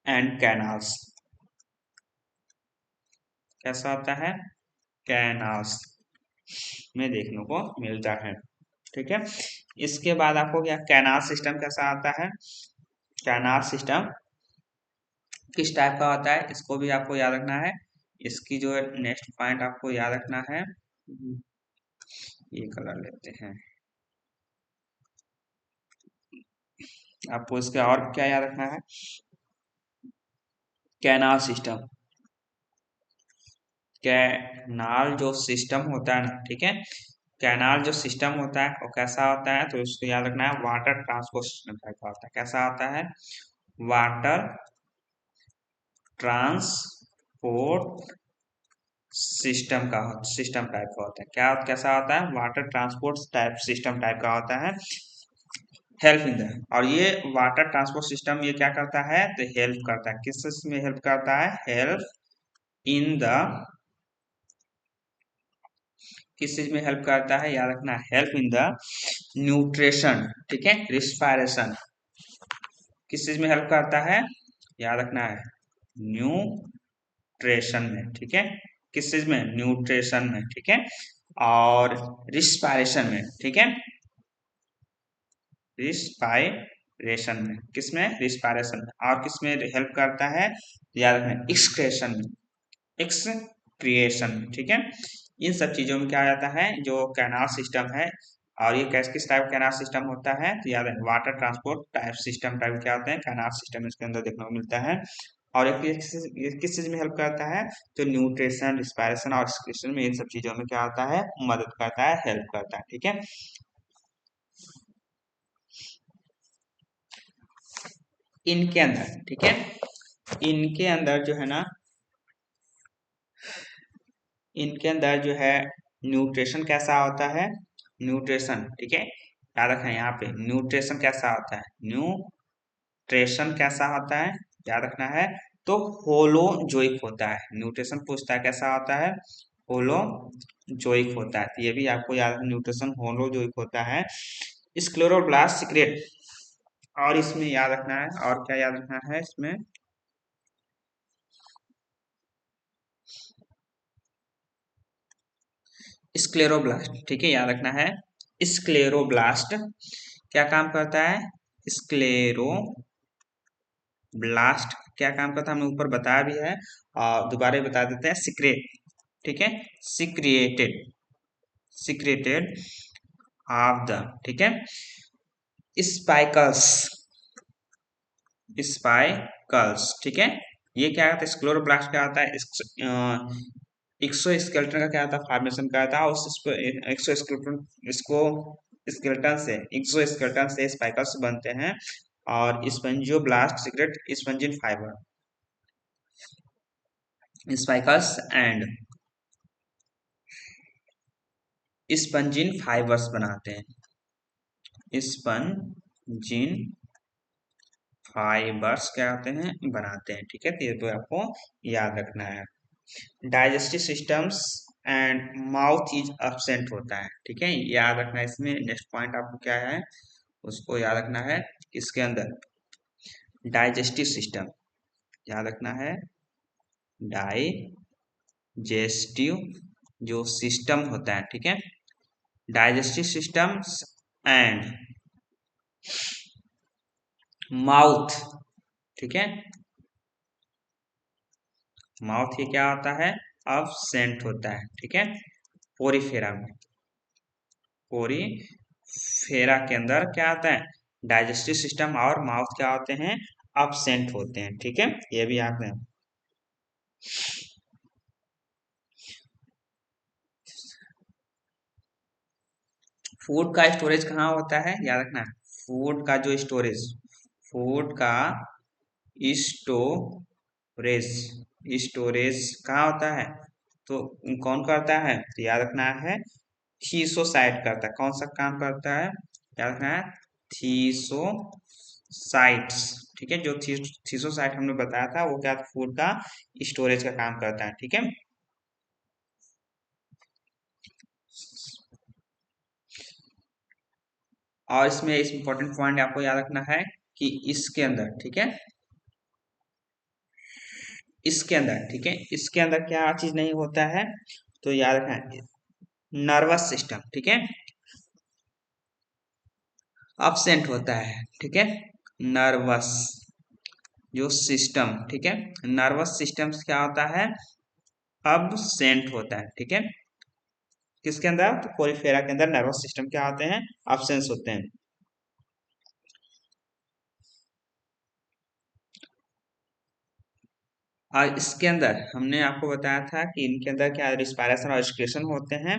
and canals. कैसा होता है? कैनाल्स में देखने को मिलता है। ठीक है, इसके बाद आपको क्या कैनाल सिस्टम कैसा आता है? कैनाल सिस्टम किस टाइप का होता है, इसको भी आपको याद रखना है। इसकी जो नेक्स्ट पॉइंट आपको याद रखना है, ये कलर लेते हैं। आपको इसका और क्या याद रखना है? कैनाल सिस्टम, कैनाल जो सिस्टम होता है ना, ठीक है, कैनाल जो सिस्टम होता है वो कैसा होता है, तो इसको याद रखना है, वाटर ट्रांसपोर्ट सिस्टम टाइप का होता है। कैसा होता है? वाटर ट्रांसपोर्ट सिस्टम टाइप का होता है। क्या कैसा होता है? Water transport type system type का होता है। हेल्प इन द, और ये वाटर ट्रांसपोर्ट सिस्टम ये क्या करता है, तो हेल्प करता है। किस चीज में हेल्प करता है? हेल्प इन द, किस चीज में हेल्प करता है, याद रखना, हेल्प इन द न्यूट्रिशन, ठीक है, रिस्पायरेशन। किस चीज में हेल्प करता है? याद रखना है, न्यूट्रिशन में, ठीक है, किस चीज में? न्यूट्रिशन में, ठीक है, और रिस्पायरेशन में, ठीक है, रिस्पायरेशन में, किसमें? रिस्पायरेशन में। और किसमें हेल्प करता है? याद रखना, एक्सक्रेशन में, एक्सक्रिएशन, ठीक है। इन सब चीजों में क्या आ जाता है, जो कैनाल सिस्टम है। और ये कैस किस टाइप कैनाल सिस्टम होता है, तो याद है, water transport type system type क्या होते हैं? कैनाल सिस्टम इसके अंदर देखने को मिलता है। और ये किस चीज में हेल्प करता है, तो न्यूट्रिशन, रिस्पायरेशन और एक्सक्रीशन में, इन सब चीजों में क्या होता है? मदद करता है, हेल्प करता है, ठीक है। इनके अंदर, ठीक है, इनके अंदर जो है ना, इनके अंदर जो है न्यूट्रिशन कैसा होता है? न्यूट्रिशन, ठीक है, याद रखना यहाँ पे न्यूट्रिशन कैसा होता है, न्यूट्रिशन कैसा होता है, याद रखना है, तो होलोजोइक होता है। न्यूट्रिशन पूछता है कैसा होता है, होलोजोइक होता है, तो ये भी आपको याद रखना, न्यूट्रिशन होलोजोइक होता है। स्क्लेरोब्लास्ट सिक्रेट, और इसमें याद रखना है, और क्या याद रखना है इसमें, स्क्लेरोब्लास्ट, ठीक है, याद रखना है, स्क्लेरोब्लास्ट क्या काम करता है? स्क्लेरोब्लास्ट क्या काम करता है, हमने ऊपर बताया भी है, और दोबारा बता देते हैं, सिक्रेट, ठीक है, सिक्रिएटेड, सिक्रेटेड ऑफ द, ठीक है, स्पाइकल्स, स्पाइकल्स, ठीक है। ये क्या होता है? स्क्लेरोब्लास्ट क्या होता है? एक्सोस्केलेटन का क्या था, फॉर्मेशन का था, उस एक्सोस्केलेटन, इसको स्केलेटन से, एक्सोस्केलेटन से स्पाइकल्स बनते हैं। और spongioblast secrete spongin fibre, spicules and spongin fibres बनाते हैं। स्पंजिन फाइबर्स क्या होते हैं? बनाते हैं, ठीक है, तो ये तो आपको याद रखना है। Digestive systems and mouth is absent होता है, ठीक है, याद रखना है। इसमें नेक्स्ट पॉइंट आपको क्या है, उसको याद रखना है। इसके अंदर डाइजेस्टिव सिस्टम याद रखना है, डाइजेस्टिव जो सिस्टम होता है, ठीक है, डाइजेस्टिव सिस्टम्स एंड माउथ, ठीक है, माउथ ये क्या होता है? एब्सेंट होता है, ठीक है, पोरीफेरा में, पोरीफेरा के अंदर क्या आता है? डाइजेस्टिव सिस्टम और माउथ क्या होते हैं? एब्सेंट होते हैं, ठीक है, ये भी आपने। फूड का स्टोरेज कहाँ होता है, याद रखना है, फूड का जो स्टोरेज, फूड का स्टोरेज, स्टोरेज कहाँ होता है, तो कौन करता है, तो याद रखना है, थीसोसाइट करता है। कौन सा काम करता है, याद रखना है, थीसोसाइट साइट्स, ठीक है। जो थीसोसाइट हमने बताया था वो क्या, फूड का स्टोरेज का काम करता है, ठीक है। और इसमें इस इम्पोर्टेंट पॉइंट आपको याद रखना है कि इसके अंदर, ठीक है, इसके अंदर, ठीक है, इसके अंदर क्या चीज नहीं होता है, तो याद रखना है नर्वस सिस्टम, ठीक है, absent होता है, ठीक है। नर्वस जो सिस्टम, ठीक है, नर्वस सिस्टम क्या होता है, absent होता है, ठीक है। किसके अंदर, तो कोरीफेरा के अंदर नर्वस सिस्टम क्या होते हैं, absent होते हैं। और इसके अंदर हमने आपको बताया था कि इनके अंदर क्या रिस्पायरेशन और एक्सक्रीशन होते हैं।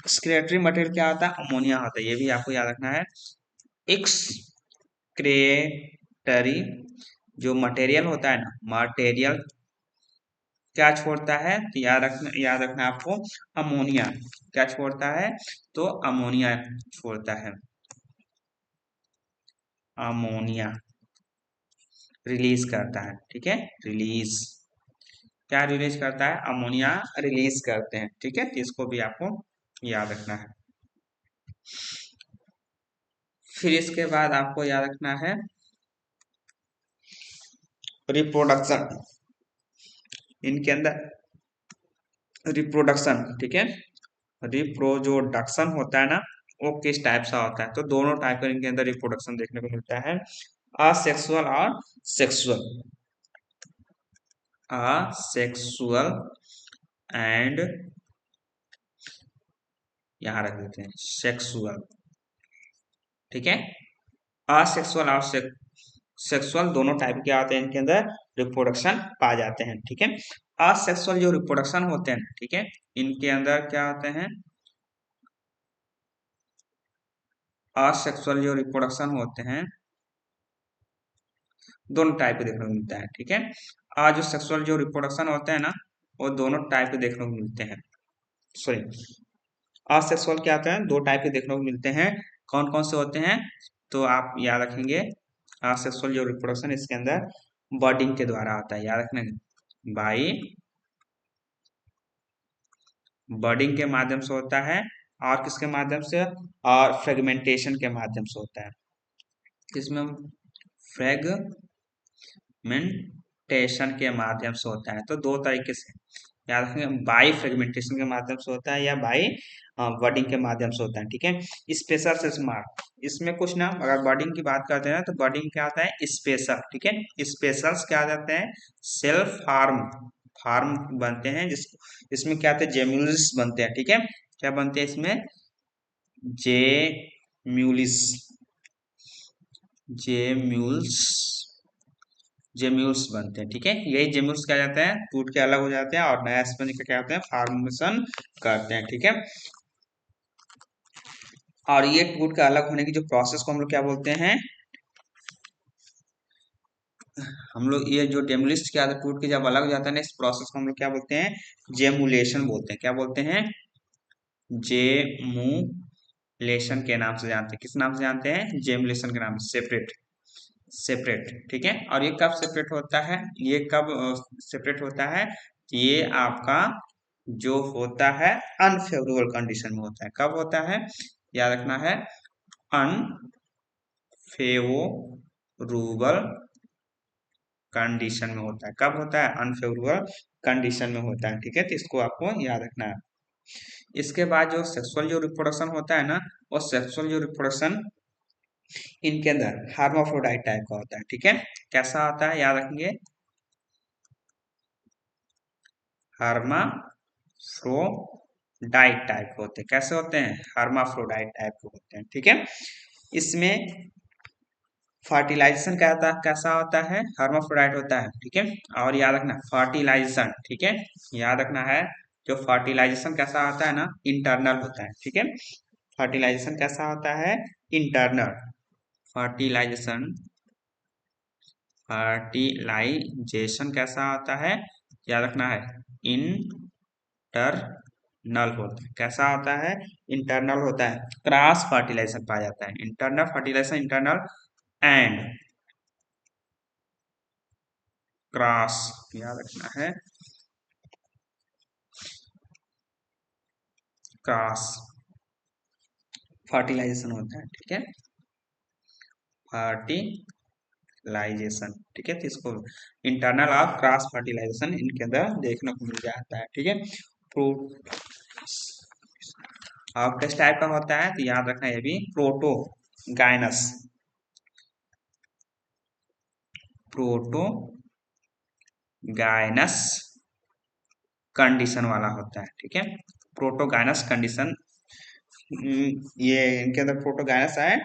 एक्सक्रीटरी मटेरियल क्या होता है, अमोनिया होता है, ये भी आपको याद रखना है। एक्सक्रेटरी जो मटेरियल होता है ना, मटेरियल क्या छोड़ता है, तो याद रखना आपको, अमोनिया क्या छोड़ता है, तो अमोनिया छोड़ता है, अमोनिया रिलीज करता है, ठीक है। रिलीज क्या रिलीज करता है, अमोनिया रिलीज करते हैं, ठीक है। तो इसको भी आपको याद रखना है। फिर इसके बाद आपको याद रखना है रिप्रोडक्शन, इनके अंदर रिप्रोडक्शन, ठीक है, रिप्रोडक्शन होता है ना, वो किस टाइप सा होता है, तो दोनों टाइप का इनके अंदर रिप्रोडक्शन देखने को मिलता है, असेक्सुअल और सेक्सुअल, असेक्सुअल एंड, यहाँ रख देते हैं सेक्सुअल, ठीक है। असेक्सुअल और सेक्सुअल दोनों टाइप के आते हैं, इनके अंदर रिप्रोडक्शन पाए जाते हैं, ठीक है। असेक्सुअल जो रिप्रोडक्शन होते हैं, ठीक है, इनके अंदर क्या होते हैं, असेक्सुअल जो रिप्रोडक्शन होते हैं दोनों टाइप के देखने को मिलता है, ठीक है। आज जो सेक्सुअल जो रिप्रोडक्शन होते हैं ना, वो दोनों टाइप के देखने को मिलते हैं, सॉरी, असेक्सुअल क्या होता है, दो टाइप के देखने को मिलते हैं, कौन कौन से होते हैं, तो आप याद रखेंगे, असेक्सुअल जो रिप्रोडक्शन इसके अंदर बर्डिंग के द्वारा होता है, याद रखना, बाई बर्डिंग के माध्यम से होता है, और किसके माध्यम से, और फ्रेगमेंटेशन के माध्यम से होता है, इसमें फ्रेगमेंटेशन के माध्यम से होता है, तो दो तरीके से याद रखेंगे, बाई फ्रेगमेंटेशन के माध्यम से होता है या बाई बर्डिंग के माध्यम से होता है, ठीक है। स्पेशल से स्मार्ट, इसमें कुछ ना, अगर बर्डिंग की बात करते हैं तो बर्डिंग क्या आता है, स्पेशल, ठीक है। स्पेशल्स क्या आ जाते हैं, सेल्फ फार्म, फार्म बनते हैं, इसमें क्या आते हैं, जेम्यूल्स बनते हैं, ठीक है। क्या बनते हैं इसमें, जेम्यूलिस, जेम्यूल्स, जेम्यूल्स बनते हैं, ठीक है। यही जेम्यूल्स क्या जाते हैं, टूट के अलग हो जाते हैं और नया स्पंज का क्या होते हैं, फॉर्मेशन करते हैं, ठीक है। और ये टूट के अलग होने की जो प्रोसेस को हम लोग क्या बोलते हैं, हम लोग ये जो जेमुलिस्ट क्या टूट के जब अलग हो जाता है ना, इस प्रोसेस को हम लोग क्या बोलते हैं, जेमुलेशन बोलते हैं, क्या बोलते हैं, जेमुलेशन के नाम से जानते हैं, किस नाम से जानते हैं, जेमुलेशन के नाम से, सेपरेट, सेपरेट, ठीक है। और ये कब सेपरेट होता है, ये कब सेपरेट होता है, ये आपका जो होता है अनफेवरेबल कंडीशन में होता है, कब होता है, याद रखना है, अनफेवरेबल कंडीशन में होता है, कब होता है, अनफेवरेबल कंडीशन में होता है, ठीक है। तो इसको आपको याद रखना है। इसके बाद जो सेक्सुअल जो रिप्रोडक्शन होता है ना, वो सेक्सुअल जो रिप्रोडक्शन इनके अंदर हार्माफ्रोडाइट टाइप का होता है, ठीक है। कैसा होता है, याद रखेंगे, हार्माफ्रोडाइट टाइप के होते हैं, कैसे होते हैं, हार्माफ्रोडाइट टाइप के होते हैं, ठीक है। इसमें फर्टिलाइजेशन कैसा होता है, हर्माफ्रोडाइट होता है, ठीक है। और याद रखना फर्टिलाइजेशन, ठीक है, याद रखना है, जो फर्टिलाइजेशन कैसा होता है ना, इंटरनल होता है, ठीक है। फर्टिलाइजेशन कैसा होता है, इंटरनल, फर्टिलाइजेशन, फर्टिलाइजेशन कैसा होता है, याद रखना है, इंटरनल, नल होता है। कैसा होता है? इंटरनल होता है। क्रॉस फर्टिलाइजेशन पाया जाता है। Internal fertilisation, internal and cross, याद रखना है, क्रॉस फर्टिलाइजेशन होता है। ठीक है, फर्टिलाइजेशन। ठीक है, तो इसको इंटरनल और क्रॉस फर्टिलाइजेशन इनके अंदर देखने को मिल जाता है। ठीक है, प्रो और किस टाइप का होता है तो याद रखना ये भी, प्रोटो गाइनस, प्रोटो गाइनस कंडीशन वाला होता है। ठीक है, प्रोटोगाइनस कंडीशन, ये इनके अंदर प्रोटोगाइनस है,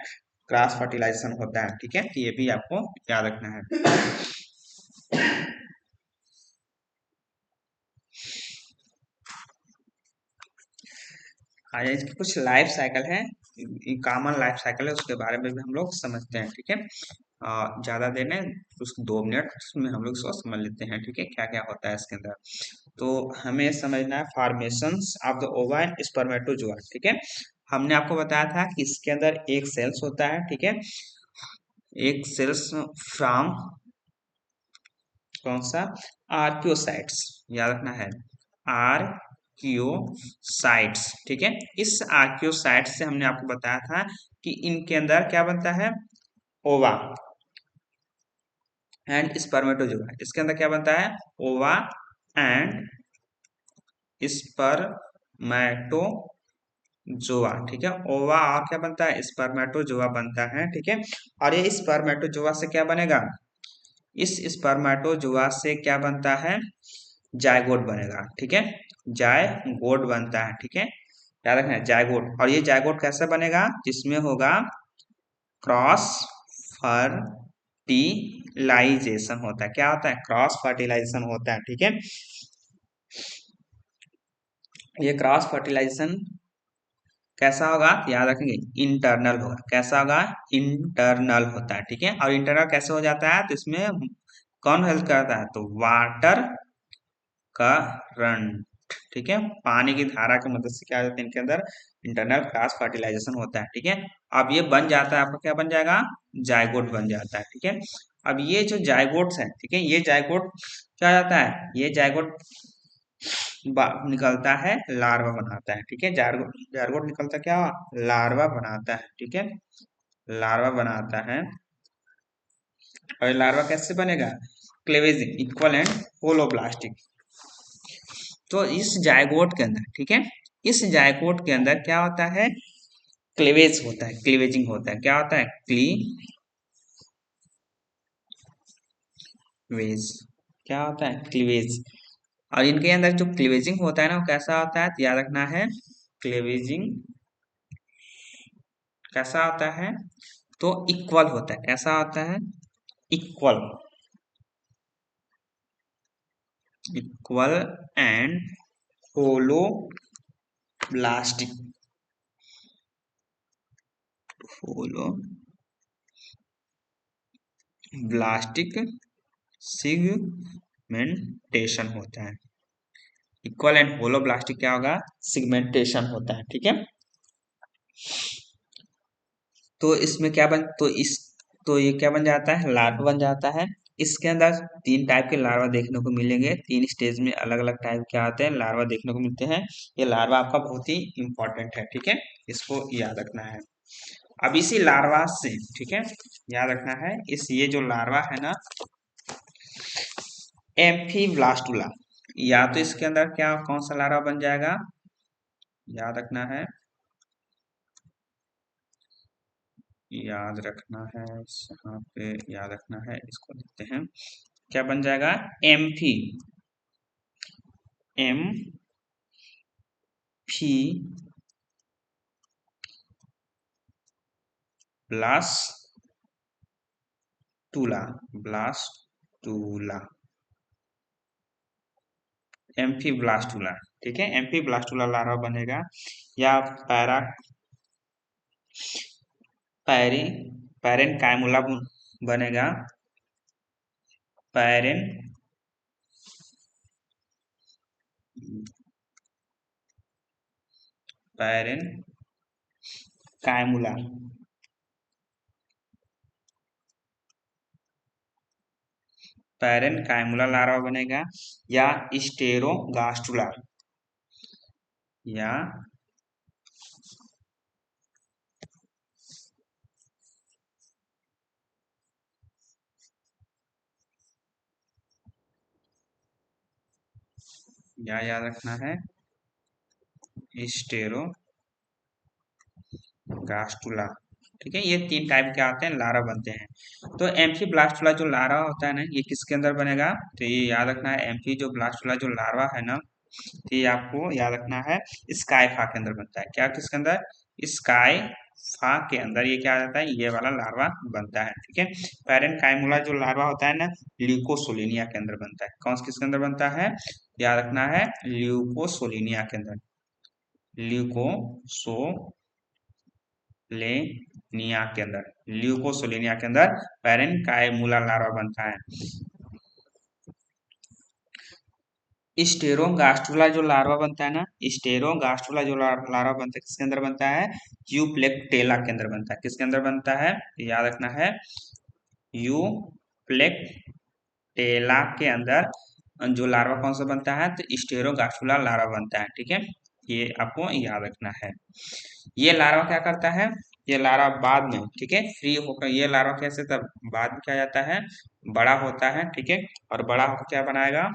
क्रॉस फर्टिलाइजेशन होता है। ठीक है, तो ये भी आपको याद रखना है। आगे इसकी कुछ लाइफ साइकिल है, कॉमन लाइफ साइकिल है, उसके बारे में भी हम लोग समझते हैं। ठीक है, ज्यादा देर नहीं, कुछ 2 मिनट में हम लोग इसको समझ लेते हैं। ठीक है, क्या क्या होता है इसके अंदर। तो हमें समझना है फॉर्मेशंस ऑफ द ओवा एंड स्पर्मेटोजोआ। ठीक है, हमने आपको बताया था कि इसके अंदर एक सेल्स होता है। ठीक है, एक सेल्स फ्रॉम कौन सा, आर्क्योसाइट्स, याद रखना है, आर्क्योसाइट्स। ठीक है, इस आर्क्योसाइट्स से हमने आपको बताया था कि इनके अंदर क्या बनता है, ओवा एंड स्पर्मेटोजोआ। इसके अंदर क्या बनता है, ओवा एंड स्पर्मेटोजोआ। ठीक है, ओवा और क्या बनता है, स्पर्मेटोजोआ बनता है। ठीक है, और ये स्पर्मेटोजोआ से क्या बनेगा, इस स्पर्मेटोजोआ से क्या बनता है, जायगोट बनेगा। ठीक है, जायगोट बनता है। ठीक है, याद रखना है जायगोट। और ये जायगोट कैसे बनेगा, जिसमें होगा क्रॉस फर्टिलाइजेशन होता है। क्या होता है, क्रॉस फर्टिलाइजेशन होता है। ठीक है, ये क्रॉस फर्टिलाइजेशन कैसा होगा, याद रखेंगे, इंटरनल होगा। कैसा होगा, इंटरनल होता है। ठीक है, और इंटरनल कैसे हो जाता है, तो इसमें कौन हेल्प करता है, तो वाटर करंट। ठीक है, पानी की धारा की मदद से क्या होता है, इनके अंदर इंटरनल क्रॉस फर्टिलाइजेशन होता है। ठीक है, अब ये बन जाता है, आपका क्या बन जाएगा, जायगोट बन जाता है। ठीक है, अब ये जो जायगोट्स है, ठीक है, ये जायगोट क्या जाता है, ये जायगोट निकलता है, लार्वा बनाता है। ठीक है, जायगोट जायगोट निकलता क्या, लार्वा बनाता है। ठीक है, लार्वा बनाता है। और लार्वा कैसे बनेगा, क्लेवेजिंग, इक्वल एंड होलोब्लास्टिक। तो इस जायगोट के अंदर, ठीक है, इस जायगोट के अंदर क्या होता है, क्लीवेज होता है, क्लीवेजिंग होता है। क्या होता है, क्लीवेज, क्या होता है, क्लीवेज। और इनके अंदर जो क्लीवेजिंग होता है ना, वो कैसा होता है, तो याद रखना है, क्लीवेजिंग कैसा होता है, तो इक्वल होता है। कैसा होता है, equal, equal and holoblastic, holoblastic segmentation होता है। इक्वल एंड होलो ब्लास्टिक क्या होगा, सिगमेंटेशन होता है। ठीक है, तो इसमें क्या बन, तो इस, तो ये क्या बन जाता है, लार्वा बन जाता है। इसके अंदर 3 टाइप के लार्वा देखने को मिलेंगे, 3 स्टेज में अलग अलग टाइप के आते हैं लार्वा देखने को मिलते हैं। ये लार्वा आपका बहुत ही इंपॉर्टेंट है। ठीक है, इसको याद रखना है। अब इसी लार्वा से, ठीक है, याद रखना है, इस ये जो लार्वा है ना, एम्फीब्लास्टुला, या तो इसके अंदर क्या, कौन सा लार्वा बन जाएगा, याद रखना है, याद रखना है, यहाँ पे याद रखना है, इसको देखते हैं, क्या बन जाएगा, amphi, amphi blastula, blastula, amphi blastula. ठीक है, एम्फी ब्लास्टुला लार्वा बनेगा, या पैरा पैरी पैरेन कायमुला बनेगा, पैरेन पैरेन कायमुला, पैरेन कायमुला लार्वा बनेगा, या स्टेरोगास्टुला, या याद रखना है स्टेरोगास्टुला। ठीक है, ये 3 टाइप के आते हैं, लार्वा बनते हैं। तो एम्फी ब्लास्टुला जो लार्वा होता है ना, ये किसके अंदर बनेगा? तो ये याद रखना है, एम्फी जो ब्लास्टुला जो लार्वा है ना, तो ये आपको याद रखना है स्काईफा के अंदर बनता है। क्या किसके अंदर? स्काईफा के अंदर ये क्या आ जाता है, ये वाला लार्वा बनता है। ठीक है, पैरेन काइमुला जो लार्वा होता है ना, ल्यूकोसोलिनिया के अंदर बनता है। कौन किसके अंदर बनता है? याद रखना है ल्यूकोसोलिनिया के अंदर, ल्यूकोसोलेनिया के अंदर, ल्यूकोसोलिनिया के अंदर पैरेन काइमुला लार्वा बनता है। स्टेरोगास्टुला जो लार्वा बनता है ना, स्टेरोगास्टुला जो लार्वा बनता है किसके अंदर बनता है? यूप्लेक्टेला के अंदर बनता है। किसके अंदर बनता है? याद रखना है यूप्लेक्टेला के अंदर जो लार्वा कौन सा बनता है? तो स्टेरोगास्टुला लार्वा बनता है। ठीक है, ये आपको याद रखना है। ये लार्वा क्या करता है? ये लार्वा बाद में, ठीक है, फ्री होकर ये लार्वा कैसे तब बाद में क्या जाता है, बड़ा होता है। ठीक है, और बड़ा होकर क्या बनाएगा?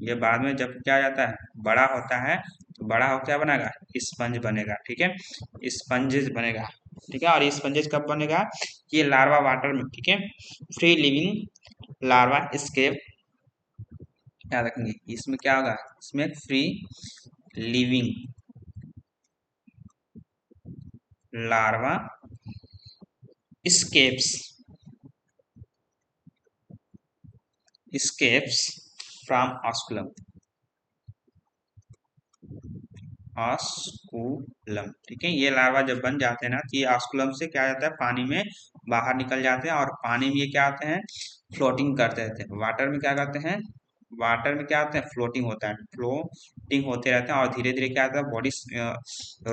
ये बाद में जब क्या जाता है, बड़ा होता है, तो बड़ा हो क्या बनेगा? स्पंज बनेगा। ठीक है, स्पंजेस बनेगा। ठीक है, और ये स्पंजेस कब बनेगा? ये लार्वा वाटर में, ठीक है, फ्री लिविंग लार्वा स्केप, याद रखेंगे इसमें क्या होगा, इसमें free living larva scapes, scapes from osculum, osculum. ठीक है, ये लार्वा जब बन जाते हैं ना, तो ये ऑस्कुलम से क्या जाता है, पानी में बाहर निकल जाते हैं, और पानी में ये क्या आते हैं, फ्लोटिंग करते रहते हैं। वाटर में क्या करते हैं, वाटर में क्या होता है, फ्लोटिंग होता है, फ्लोटिंग होते रहते हैं, और धीरे धीरे क्या आता है, बॉडी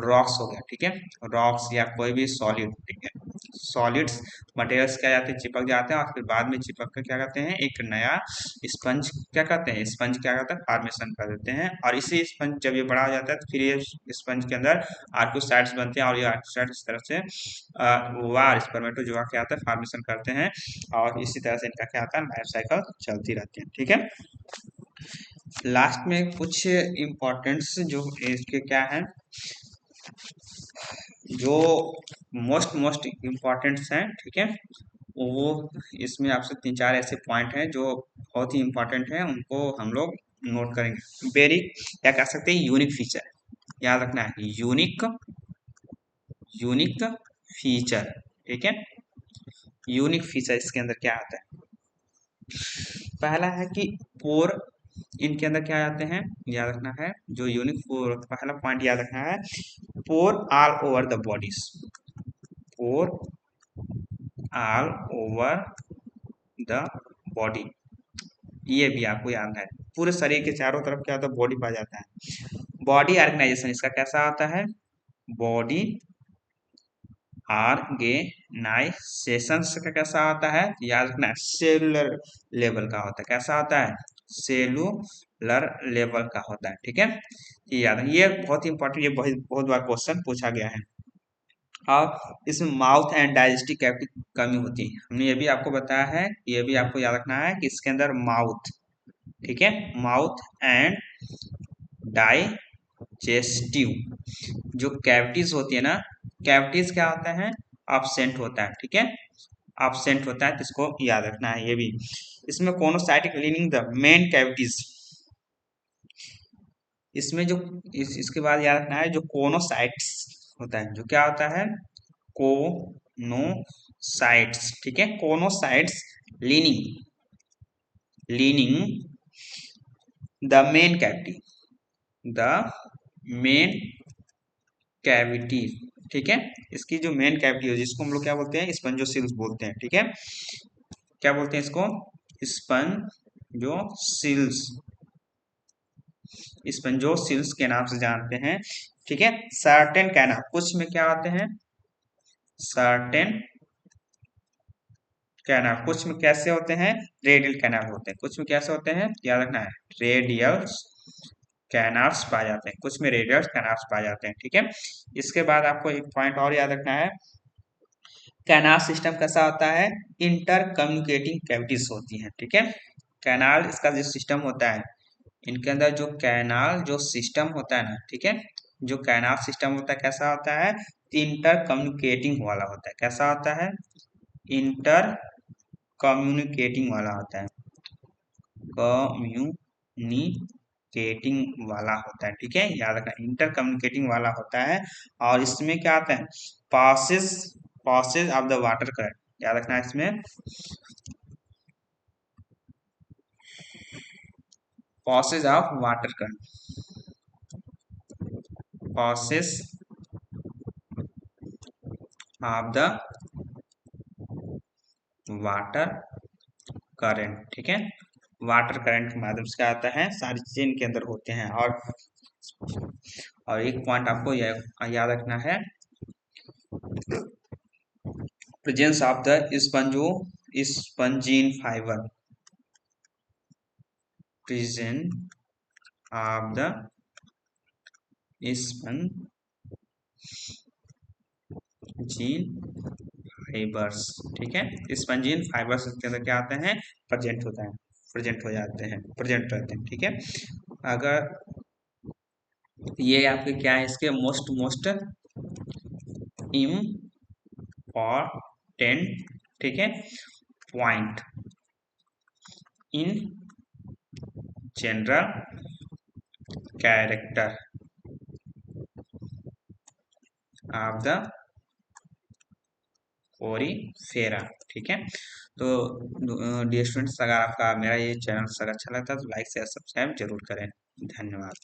रॉक्स हो गया, ठीक है, रॉक्स या कोई भी सॉलिड, ठीक है, सॉलिड्स मटेरियल्स क्या जाते हैं, चिपक जाते हैं, और फिर बाद में चिपक कर क्या करते हैं, एक नया स्पंज क्या करते हैं, स्पंज क्या करता है, फॉर्मेशन कर देते हैं। और इसी स्पंज जब ये बड़ा हो जाता है, तो फिर ये स्पंज के अंदर आर्कोसाइट्स बनते हैं, और ये आर्कोसाइट्स इस तरह से वार स्पर्मेटोजोआ क्या आता है, फॉर्मेशन करते हैं, और इसी तरह से इनका क्या आता है, लाइफ साइकिल चलती रहती है। ठीक है, लास्ट में कुछ इम्पोर्टेंट्स जो इसके क्या है, जो मोस्ट मोस्ट इम्पोर्टेंट्स हैं, ठीक है, वो इसमें आपसे 3-4 ऐसे पॉइंट हैं जो बहुत ही इम्पोर्टेंट हैं, उनको हम लोग नोट करेंगे। वेरी क्या कह सकते हैं, यूनिक फीचर, याद रखना है यूनिक, यूनिक फीचर। ठीक है, यूनिक फीचर इसके अंदर क्या आता है? पहला है कि पोर, इनके अंदर क्या आते हैं, याद रखना है जो यूनिक पोर, पहला पॉइंट याद रखना है, pore all over the bodies, pore all over the body, ये भी आपको याद है। पूरे शरीर के चारों तरफ क्या होता है, बॉडी पाया जाता है। बॉडी ऑर्गेनाइजेशन इसका कैसा आता है, बॉडी ऑर्गेनाइजेशन का कैसा आता है, याद रखना है सेलुलर लेवल का होता है। कैसा होता है, सेलुलर लेवल का होता है। ठीक है, ये याद है, ये बहुत ही इंपॉर्टेंट, ये बहुत बहुत बार क्वेश्चन पूछा गया है। और इसमें माउथ एंड डाइजेस्टिव कैविटी की कमी होती है, हमने ये भी आपको बताया है, ये भी आपको याद रखना है कि इसके अंदर माउथ, ठीक है, माउथ एंड डाइजेस्टिव जो कैविटीज होती है ना, कैविटीज क्या होता है, absent होता है। ठीक है, absent होता है, तो इसको याद रखना है। ये भी इसमें कोनोसाइटिक लीनिंग द मेन कैविटीज, इसमें जो इसके बाद याद रखना है जो कोनोसाइट्स होता है, जो क्या होता है, कोनोसाइट्स। ठीक है, choanocytes lining, lining the main cavity, the main cavity. ठीक है, इसकी जो मेन कैविटी है जिसको हम लोग क्या बोलते हैं, स्पंजोसिल्स बोलते हैं। ठीक है, क्या बोलते हैं इसको, स्पंजोसिल्स, स्पंजोसिल्स के नाम से जानते हैं। ठीक है। सर्टेन कैनाल, कुछ में क्या होते हैं, सर्टेन कैनाल, कुछ में कैसे होते हैं, रेडियल कैनाल होते हैं, कुछ में कैसे होते हैं, याद रखना है, रेडियल कैनाल्स पाए जाते हैं, कुछ में रेडियल कैनाल्स पाए जाते हैं, ठीक है। इसके बाद आपको एक पॉइंट और याद रखना है, कैनाल सिस्टम कैसा होता है, इंटर कम्युनिकेटिंग कैविटीज होती हैं, ठीक है। कैनाल इसका जो सिस्टम होता है, इनके अंदर जो कैनाल जो सिस्टम होता है ना, ठीक है, जो कैनाल सिस्टम होता है कैसा होता है, इंटर कम्युनिकेटिंग वाला होता है, कैसा होता है, इंटर कम्युनिकेटिंग वाला होता है, कम्युनिकेटिंग वाला होता है, ठीक है, याद रखना इंटर कम्युनिकेटिंग वाला होता है। और इसमें क्या आता है, passes passage of the water current, याद रखना है इसमें passage of water current, passes of the water current, ठीक है, वाटर करंट के माध्यम से क्या आता है, सारी चीजें इनके अंदर होते हैं। और एक पॉइंट आपको याद रखना है, presence of the spongin fibre, presence of the spongin fibres, ठीक है, स्पंजीन फाइबर्स के अंदर क्या आते हैं, प्रेजेंट होता है, प्रेजेंट हो जाते हैं, प्रेजेंट रहते हैं, ठीक है। अगर ये आपके क्या है, इसके मोस्ट मोस्ट इम्पॉर्टेंट, ठीक है, point in general character of the Porifera, ठीक है। तो डियर स्टूडेंट्स, अगर आपका मेरा ये चैनल सर अच्छा लगता है तो लाइक शेयर सब्सक्राइब जरूर करें। धन्यवाद।